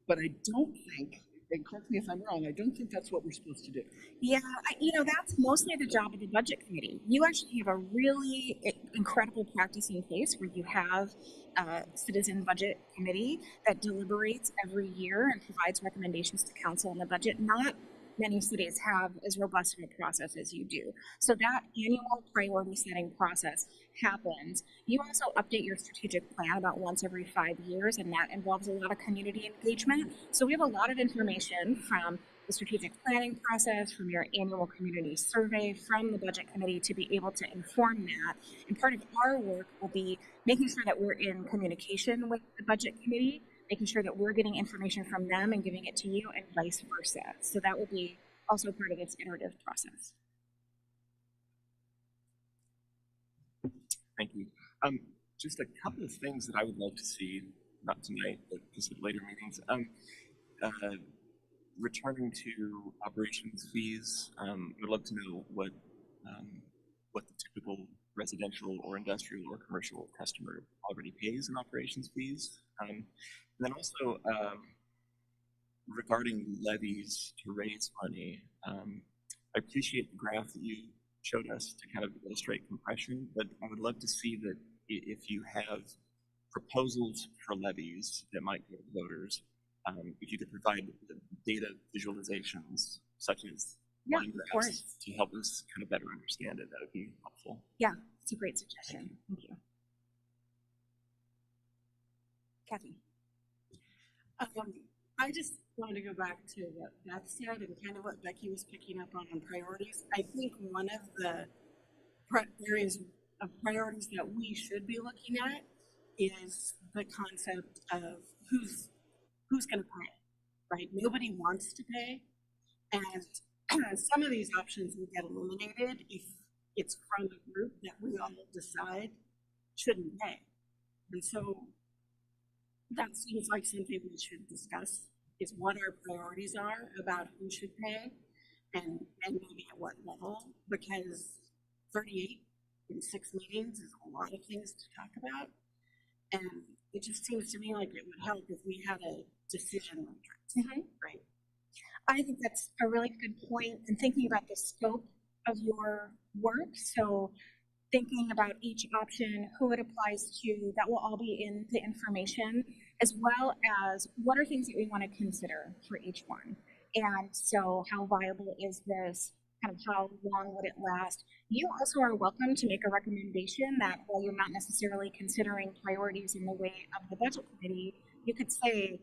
but I don't think, and correct me if I'm wrong, I don't think that's what we're supposed to do. Yeah, that's mostly the job of the budget committee. You actually have a really incredible practice in place where you have a citizen budget committee that deliberates every year and provides recommendations to council on the budget. Not many cities have as robust of a process as you do. So that annual priority setting process happens. You also update your strategic plan about once every 5 years, and that involves a lot of community engagement. So we have a lot of information from the strategic planning process, from your annual community survey, from the budget committee to be able to inform that. And part of our work will be making sure that we're in communication with the budget committee, making sure that we're getting information from them and giving it to you, and vice versa. So that will be also part of its iterative process. Thank you. Just a couple of things that I would love to see, not tonight, but just at later meetings. Returning to operations fees, we'd love to know what the typical residential or industrial or commercial customer already pays in operations fees. And then also regarding levies to raise money, I appreciate the graph that you showed us to kind of illustrate compression, but I would love to see that if you have proposals for levies that might go to voters, if you could provide the data visualizations such as line graphs to help us kind of better understand it, that would be helpful. Yeah, it's a great suggestion. Thank you. Kathy. I just want to go back to what Beth said and kind of what Becky was picking up on priorities. I think one of the areas of priorities that we should be looking at is the concept of who's going to pay, right? Nobody wants to pay, and some of these options will get eliminated if it's from a group that we all decide shouldn't pay. And so that seems like something we should discuss is what our priorities are about who should pay and maybe at what level, because 38 in 6 meetings is a lot of things to talk about. And it just seems to me like it would help if we had a decision matrix, right? I think that's a really good point, and thinking about the scope of your work. So thinking about each option, who it applies to, that will all be in the information, as well as what are things that we want to consider for each one. And so how viable is this? Kind of how long would it last? You also are welcome to make a recommendation that while you're not necessarily considering priorities in the way of the budget committee, you could say,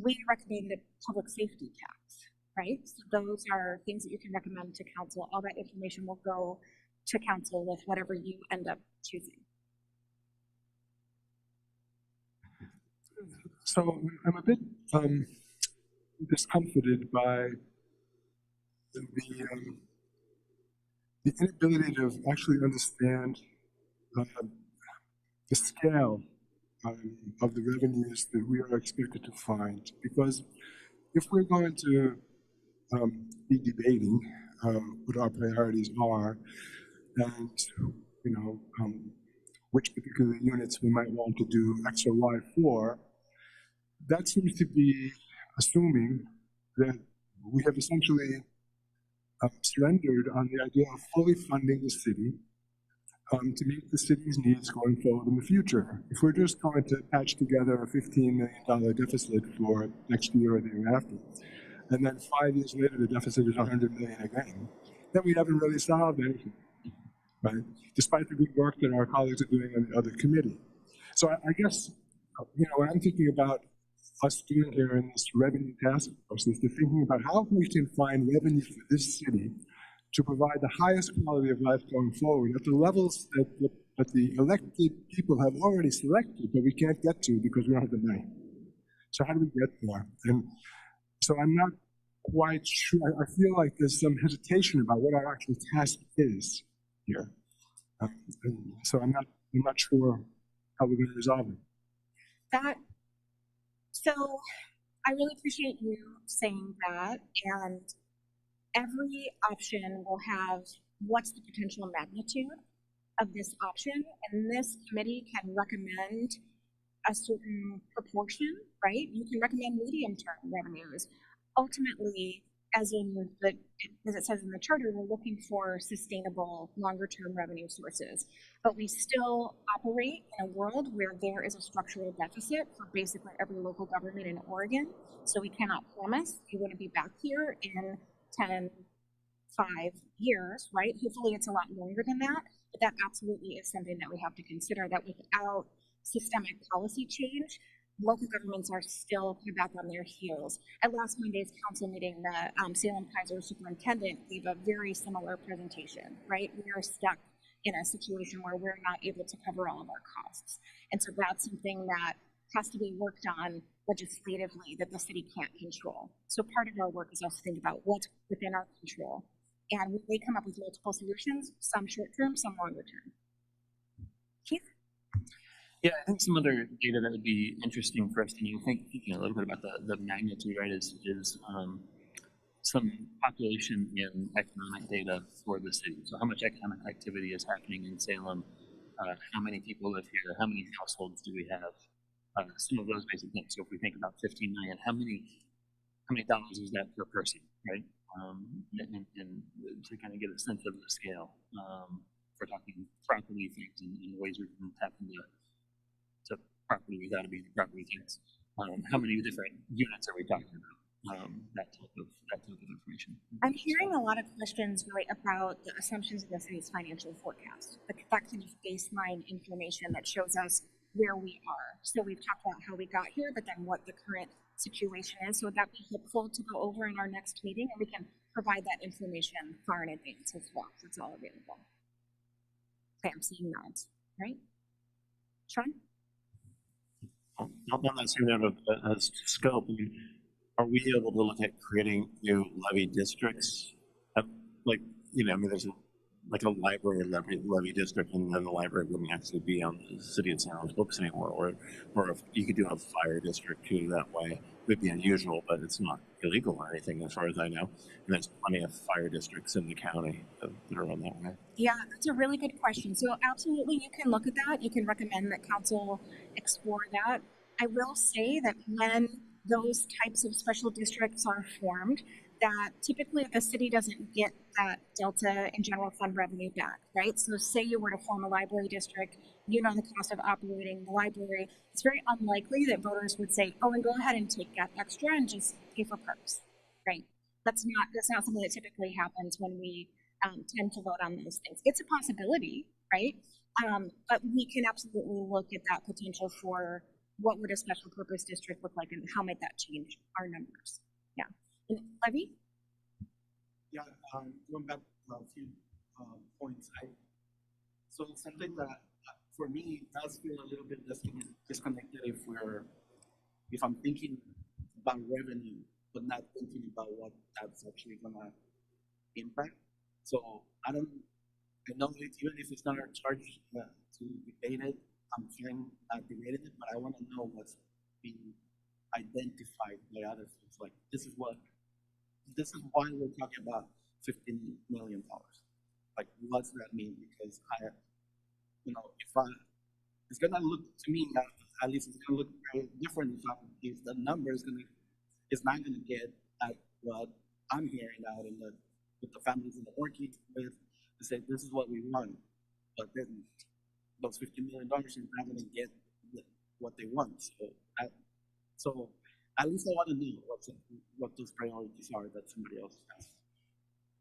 we recommend a public safety tax, right? So those are things that you can recommend to council. All that information will go to council with whatever you end up choosing. So I'm a bit discomforted by the inability to actually understand the scale of the revenues that we are expected to find. Because if we're going to be debating what our priorities are and, which particular units we might want to do X or Y for, that seems to be assuming that we have essentially surrendered on the idea of fully funding the city to meet the city's needs going forward in the future. If we're just going to patch together a $15 million deficit for next year or the year after, and then 5 years later the deficit is $100 million again, then we haven't really solved anything, right? Despite the good work that our colleagues are doing on the other committee. So I guess, when I'm thinking about us doing here in this revenue task force is to thinking about how we can find revenue for this city to provide the highest quality of life going forward at the levels that the elected people have already selected, but we can't get to because we don't have the money. So how do we get there? And so I'm not quite sure. I feel like there's some hesitation about what our actual task is here. And so I'm not sure how we're going to resolve it. So I really appreciate you saying that, and every option will have what's the potential magnitude of this option, and this committee can recommend a certain proportion, right? You can recommend medium-term revenues. Ultimately, as it says in the charter, we're looking for sustainable, longer-term revenue sources. But we still operate in a world where there is a structural deficit for basically every local government in Oregon. So we cannot promise you're going to be back here in 10, 5 years, right? Hopefully it's a lot longer than that. But that absolutely is something that we have to consider, that without systemic policy change, local governments are still back on their heels. At last Monday's council meeting, the Salem Kaiser superintendent gave a very similar presentation, right? We are stuck in a situation where we're not able to cover all of our costs. And so that's something that has to be worked on legislatively that the city can't control. So part of our work is also think about what's within our control. And we may come up with multiple solutions, some short-term, some longer-term. Keith? Yeah, I think some other data that would be interesting for us to think a little bit about the magnitude, right, is some population and economic data for the city. So how much economic activity is happening in Salem? How many people live here? How many households do we have? Some of those basic things. So if we think about 15 million, how many dollars is that per person, right? And to kind of get a sense of the scale. We're talking property things and ways we can tap into property without it being a property tax. How many different units are we talking about? That type of information. I'm hearing a lot of questions really about the assumptions of the city's financial forecast, that kind of baseline information that shows us where we are. So we've talked about how we got here, but then what the current situation is. So would that be helpful to go over in our next meeting? And we can provide that information far in advance as well. So it's all available. Okay, I'm seeing nods, right? Sean? On that same note of scope, are we able to look at creating new levy districts? There's like a library levy district, and then the library wouldn't actually be on the city of Salem's books anymore, or if you could do a fire district too that way. It would be unusual, but it's not illegal or anything as far as I know. And there's plenty of fire districts in the county that are run that way. Yeah, that's a really good question. So absolutely, you can look at that. You can recommend that council explore that. I will say that when those types of special districts are formed, that typically the city doesn't get that delta in general fund revenue back, right? So say you were to form a library district, you know the cost of operating the library. It's very unlikely that voters would say, oh, and go ahead and take that extra and just pay for perks, right? That's not something that typically happens when we tend to vote on those things. It's a possibility, right? But we can absolutely look at that potential for what would a special purpose district look like and how might that change our numbers. Yeah. And Levy? Yeah, going back to a few points, so something that for me does feel a little bit disconnected if I'm thinking about revenue, but not thinking about what that's actually gonna impact. So I know even if it's not our charge to debate it, I'm fine not debating it, but I want to know what's being identified by other folks. Like this is why we're talking about $15 million. Like what does that mean? Because it's gonna look to me at least it's gonna look very different if the number is not gonna get at what I'm hearing out with the families that I'm working with to say this is what we want, but then those $50 million are not going to get what they want. So at least I want to know what those priorities are that somebody else has.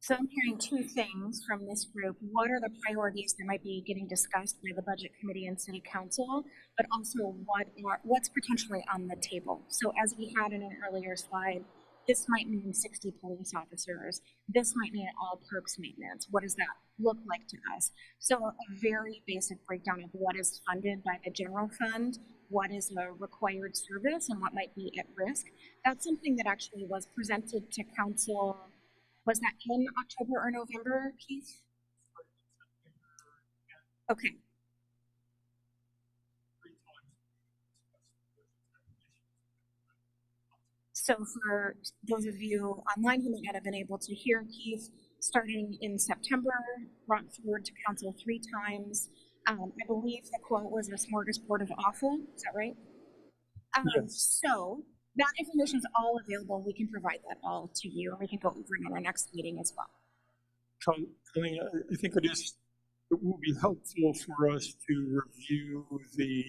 So I'm hearing two things from this group. What are the priorities that might be getting discussed by the budget committee and city council, but also what's potentially on the table? So as we had in an earlier slide, this might mean 60 police officers. This might mean all perks maintenance. What does that look like to us? So a very basic breakdown of what is funded by the general fund, what is a required service, and what might be at risk. That's something that actually was presented to council. Was that in October or November, Keith? Okay. So for those of you online who may not have been able to hear Keith, starting in September, brought forward to council 3 times. I believe the quote was a smorgasbord of awful. Is that right? Yes. So that information is all available. We can provide that all to you, and we can go over it in our next meeting as well. So, I think it will be helpful for us to review the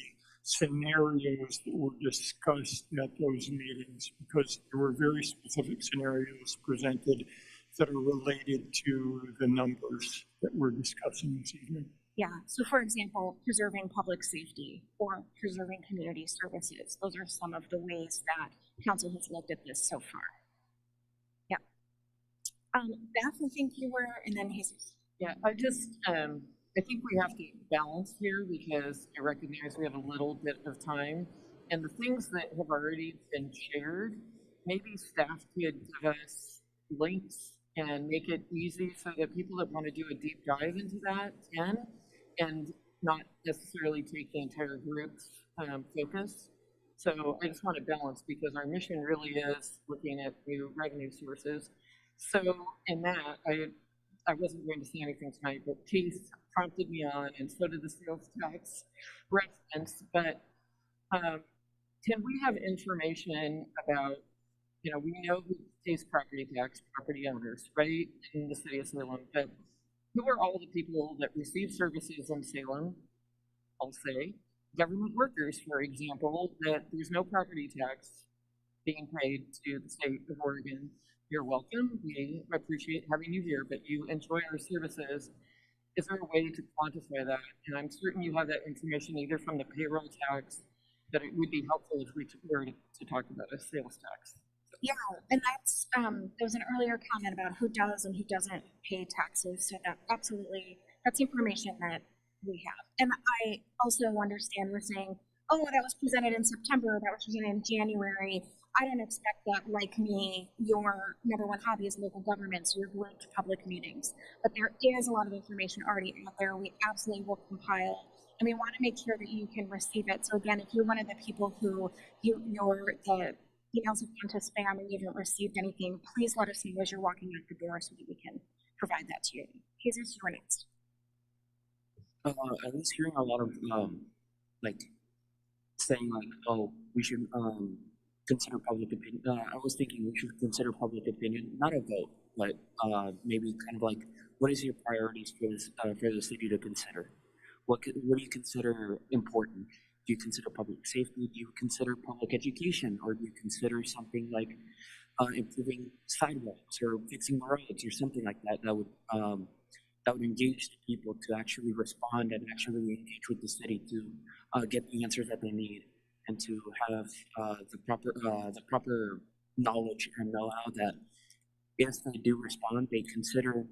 scenarios that were discussed at those meetings, because there were very specific scenarios presented that are related to the numbers that we're discussing this evening. Yeah, so for example, preserving public safety or preserving community services. Those are some of the ways that council has looked at this so far. Yeah. Beth, I think you were, and then Jesus. Yeah, I think we have to balance here because I recognize we have a little bit of time, and the things that have already been shared, maybe staff could give us links and make it easy so that people that want to do a deep dive into that can, and not necessarily take the entire group's focus. So I just want to balance because our mission really is looking at new revenue sources. So in that, I wasn't going to say anything tonight, but Keith prompted me on, and so did the sales tax reference. But can we have information about, we know who pays property tax, property owners, right, in the city of Salem, but who are all the people that receive services in Salem? I'll say government workers, for example, that there's no property tax being paid to the state of Oregon. You're welcome. We appreciate having you here, but you enjoy our services. Is there a way to quantify that? And I'm certain you have that information either from the payroll tax, that it would be helpful if we were to talk about a sales tax. Yeah, and that's, there was an earlier comment about who does and who doesn't pay taxes. So that absolutely, that's information that we have. And I also understand we're saying, oh, that was presented in September, that was presented in January. I don't expect that, like me, your number one hobby is local governments, you're going to public meetings. But there is a lot of information already out there. We absolutely will compile, and we want to make sure that you can receive it. So again, if you're one of the people who the emails have gone to spam and you haven't received anything, please let us know as you're walking out the door so that we can provide that to you. Jesus, you're next. I was hearing a lot of like saying like, oh, we should consider public opinion. I was thinking we should consider public opinion, not a vote, but maybe kind of like, what is your priorities for the city to consider? What do you consider important? Do you consider public safety? Do you consider public education, or do you consider something like improving sidewalks or fixing roads or something like that that would engage the people to actually respond and actually engage with the city to get the answers that they need and to have the proper knowledge and know-how that if they do respond, they consider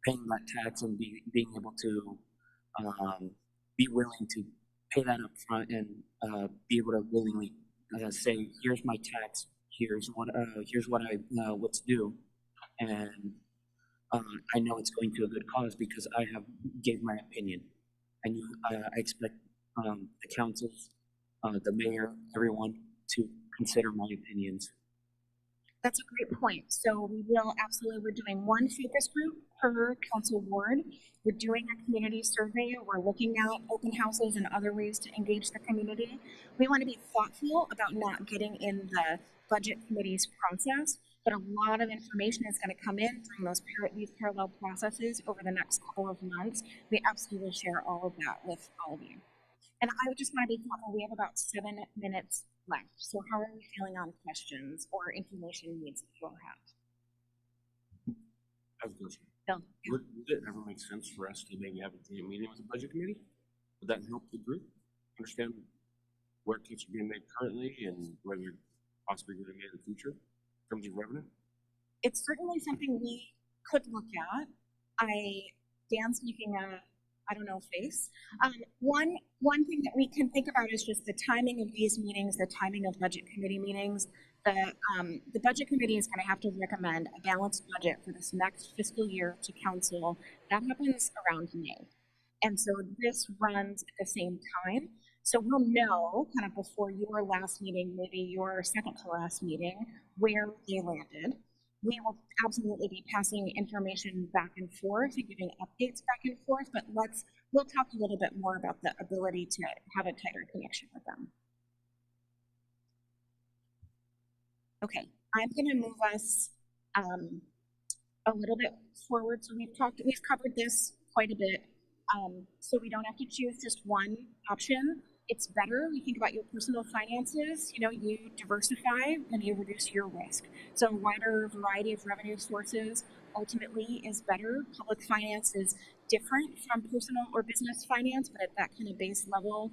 paying that tax and being able to be willing to pay that up front and be able to willingly say, here's my tax, here's what what's due, and I know it's going to a good cause because I have gave my opinion, and I expect the councils, the mayor, everyone to consider my opinions. That's a great point. So we're doing one focus group per council ward. We're doing a community survey. We're looking at open houses and other ways to engage the community. We want to be thoughtful about not getting in the budget committee's process, but a lot of information is going to come in from these parallel processes over the next couple of months. We absolutely will share all of that with all of you. And I would just want to be thoughtful. We have about 7 minutes left. So how are we feeling on questions or information needs that you all have? I have a question. Bill? Would it ever make sense for us to maybe have a joint meeting with the budget committee? Would that help the group understand where cuts are being made currently and where they're possibly going to be made in the future in terms of revenue? It's certainly something we could look at. Dan's making a I don't know face. One thing that we can think about is just the timing of these meetings, the timing of budget committee meetings. The budget committee is going to have to recommend a balanced budget for this next fiscal year to council. That happens around May. And so this runs at the same time. So we'll know kind of before your last meeting, maybe your second to last meeting, where they landed. We will absolutely be passing information back and forth and giving updates back and forth, but we'll talk a little bit more about the ability to have a tighter connection with them. Okay, I'm gonna move us a little bit forward. So we've covered this quite a bit. So we don't have to choose just one option. It's better you think about your personal finances, you diversify and you reduce your risk. So a wider variety of revenue sources ultimately is better. Public finance is different from personal or business finance, but at that kind of base level,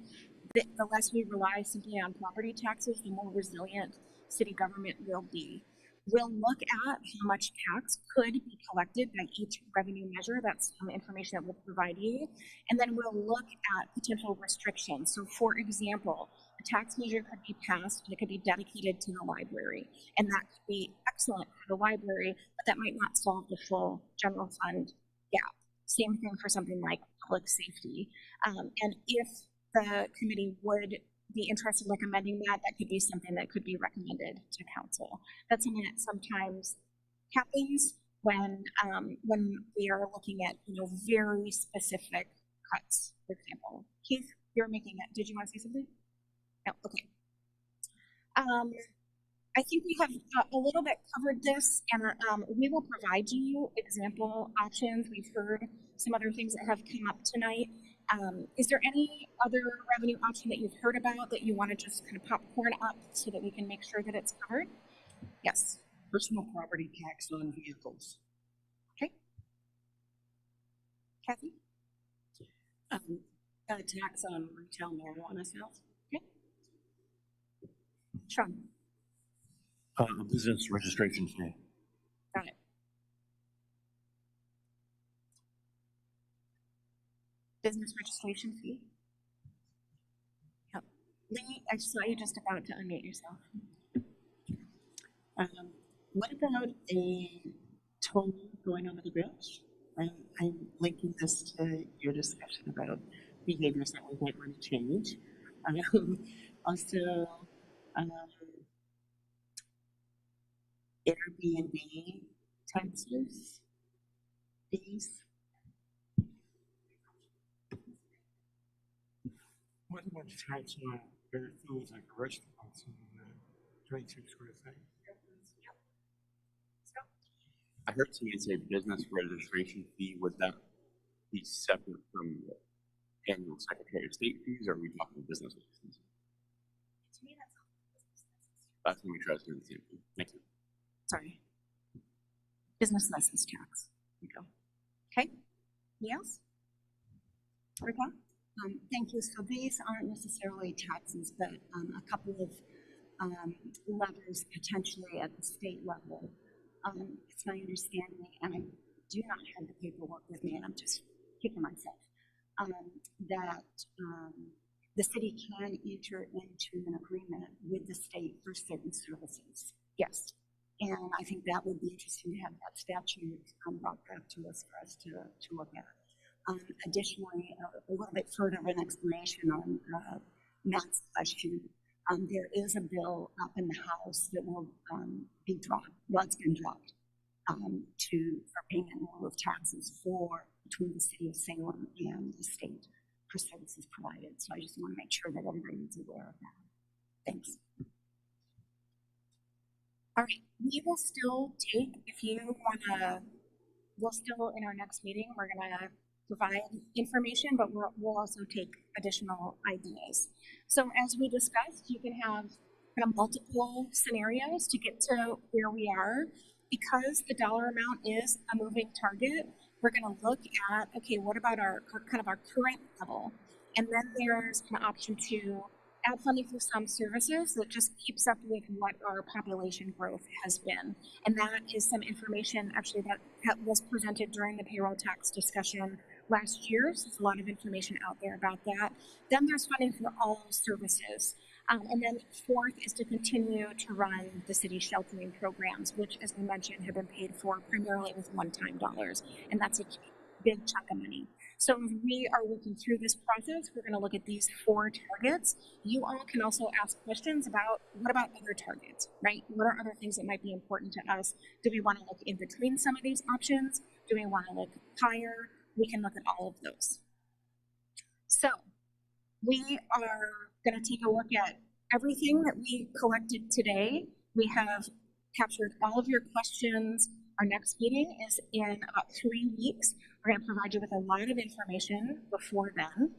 the less we rely simply on property taxes, the more resilient city government will be. We'll look at how much tax could be collected by each revenue measure. That's some information that we'll provide you. And then we'll look at potential restrictions. So for example, a tax measure could be passed and it could be dedicated to the library. And that could be excellent for the library, but that might not solve the full general fund gap. Same thing for something like public safety. And if the committee would be interested in recommending that could be something that could be recommended to council. That's something that sometimes happens when we are looking at very specific cuts. For example, Keith, you're making it. Did you want to say something? No. Okay. I think we have a little bit covered this, and we will provide you example options. We've heard some other things that have come up tonight. Is there any other revenue option that you've heard about that you want to just kind of popcorn up so that we can make sure that it's covered? Yes. Personal property tax on vehicles. Okay. Kathy? A tax on retail marijuana sales. Okay. Sean? Business registration fee. Got it. Business registration fee. Yep. Lee, I saw you just about to unmute yourself. What about a toll going over the bridge? I'm linking this to your discussion about behaviors that we might want to change. Also, um, Airbnb taxes, fees. What about tax on better foods like restaurants and 22 square feet? I heard somebody say business registration fee. Would that be separate from the annual Secretary of State fees, or are we talking business license? To me, that's all. That's when we try to do the same thing. Thank you. Sorry. Business license tax. There you go. Okay. Anything else? Rita? Thank you. So these aren't necessarily taxes, but a couple of levers potentially at the state level. It's my understanding, and I do not have the paperwork with me, and I'm just kicking myself, that the city can enter into an agreement with the state for certain services. Yes. And I think that would be interesting to have that statute brought back to us for us to look at. Additionally, a little bit further of an explanation on Matt's question. There is a bill up in the House that will be dropped. Well, it's been dropped for payment in lieu of taxes between the city of Salem and the state for services provided. So I just want to make sure that everybody is aware of that. Thanks. All right. We will still take, if you want to, we'll still, in our next meeting, we're going to provide information, but we'll also take additional ideas. So as we discussed, you can have kind of multiple scenarios to get to where we are. Because the dollar amount is a moving target, we're going to look at, okay, what about our kind of our current level? And then there's an option to add funding for some services that just keeps up with what our population growth has been. And that is some information actually that was presented during the payroll tax discussion last year. So there's a lot of information out there about that. Then there's funding for all services. And then fourth is to continue to run the city sheltering programs, which, as I mentioned, have been paid for primarily with one-time dollars. And that's a big chunk of money. So if we are working through this process, we're going to look at these 4 targets. You all can also ask questions about what about other targets, right? What are other things that might be important to us? Do we want to look in between some of these options? Do we want to look higher? We can look at all of those. So we are going to take a look at everything that we collected today. We have captured all of your questions. Our next meeting is in about 3 weeks. We're going to provide you with a lot of information before then.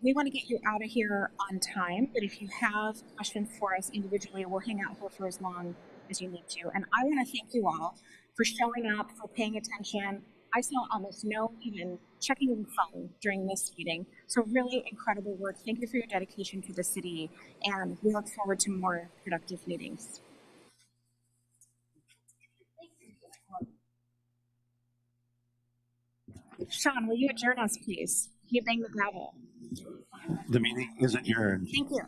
We want to get you out of here on time, but if you have questions for us individually, we'll hang out here for as long as you need to. And I want to thank you all for showing up, for paying attention. I saw almost no even checking the phone during this meeting. So really incredible work. Thank you for your dedication to the city, and we look forward to more productive meetings. Sean, will you adjourn us, please? Can you bang the gavel? The meeting is adjourned. Thank you.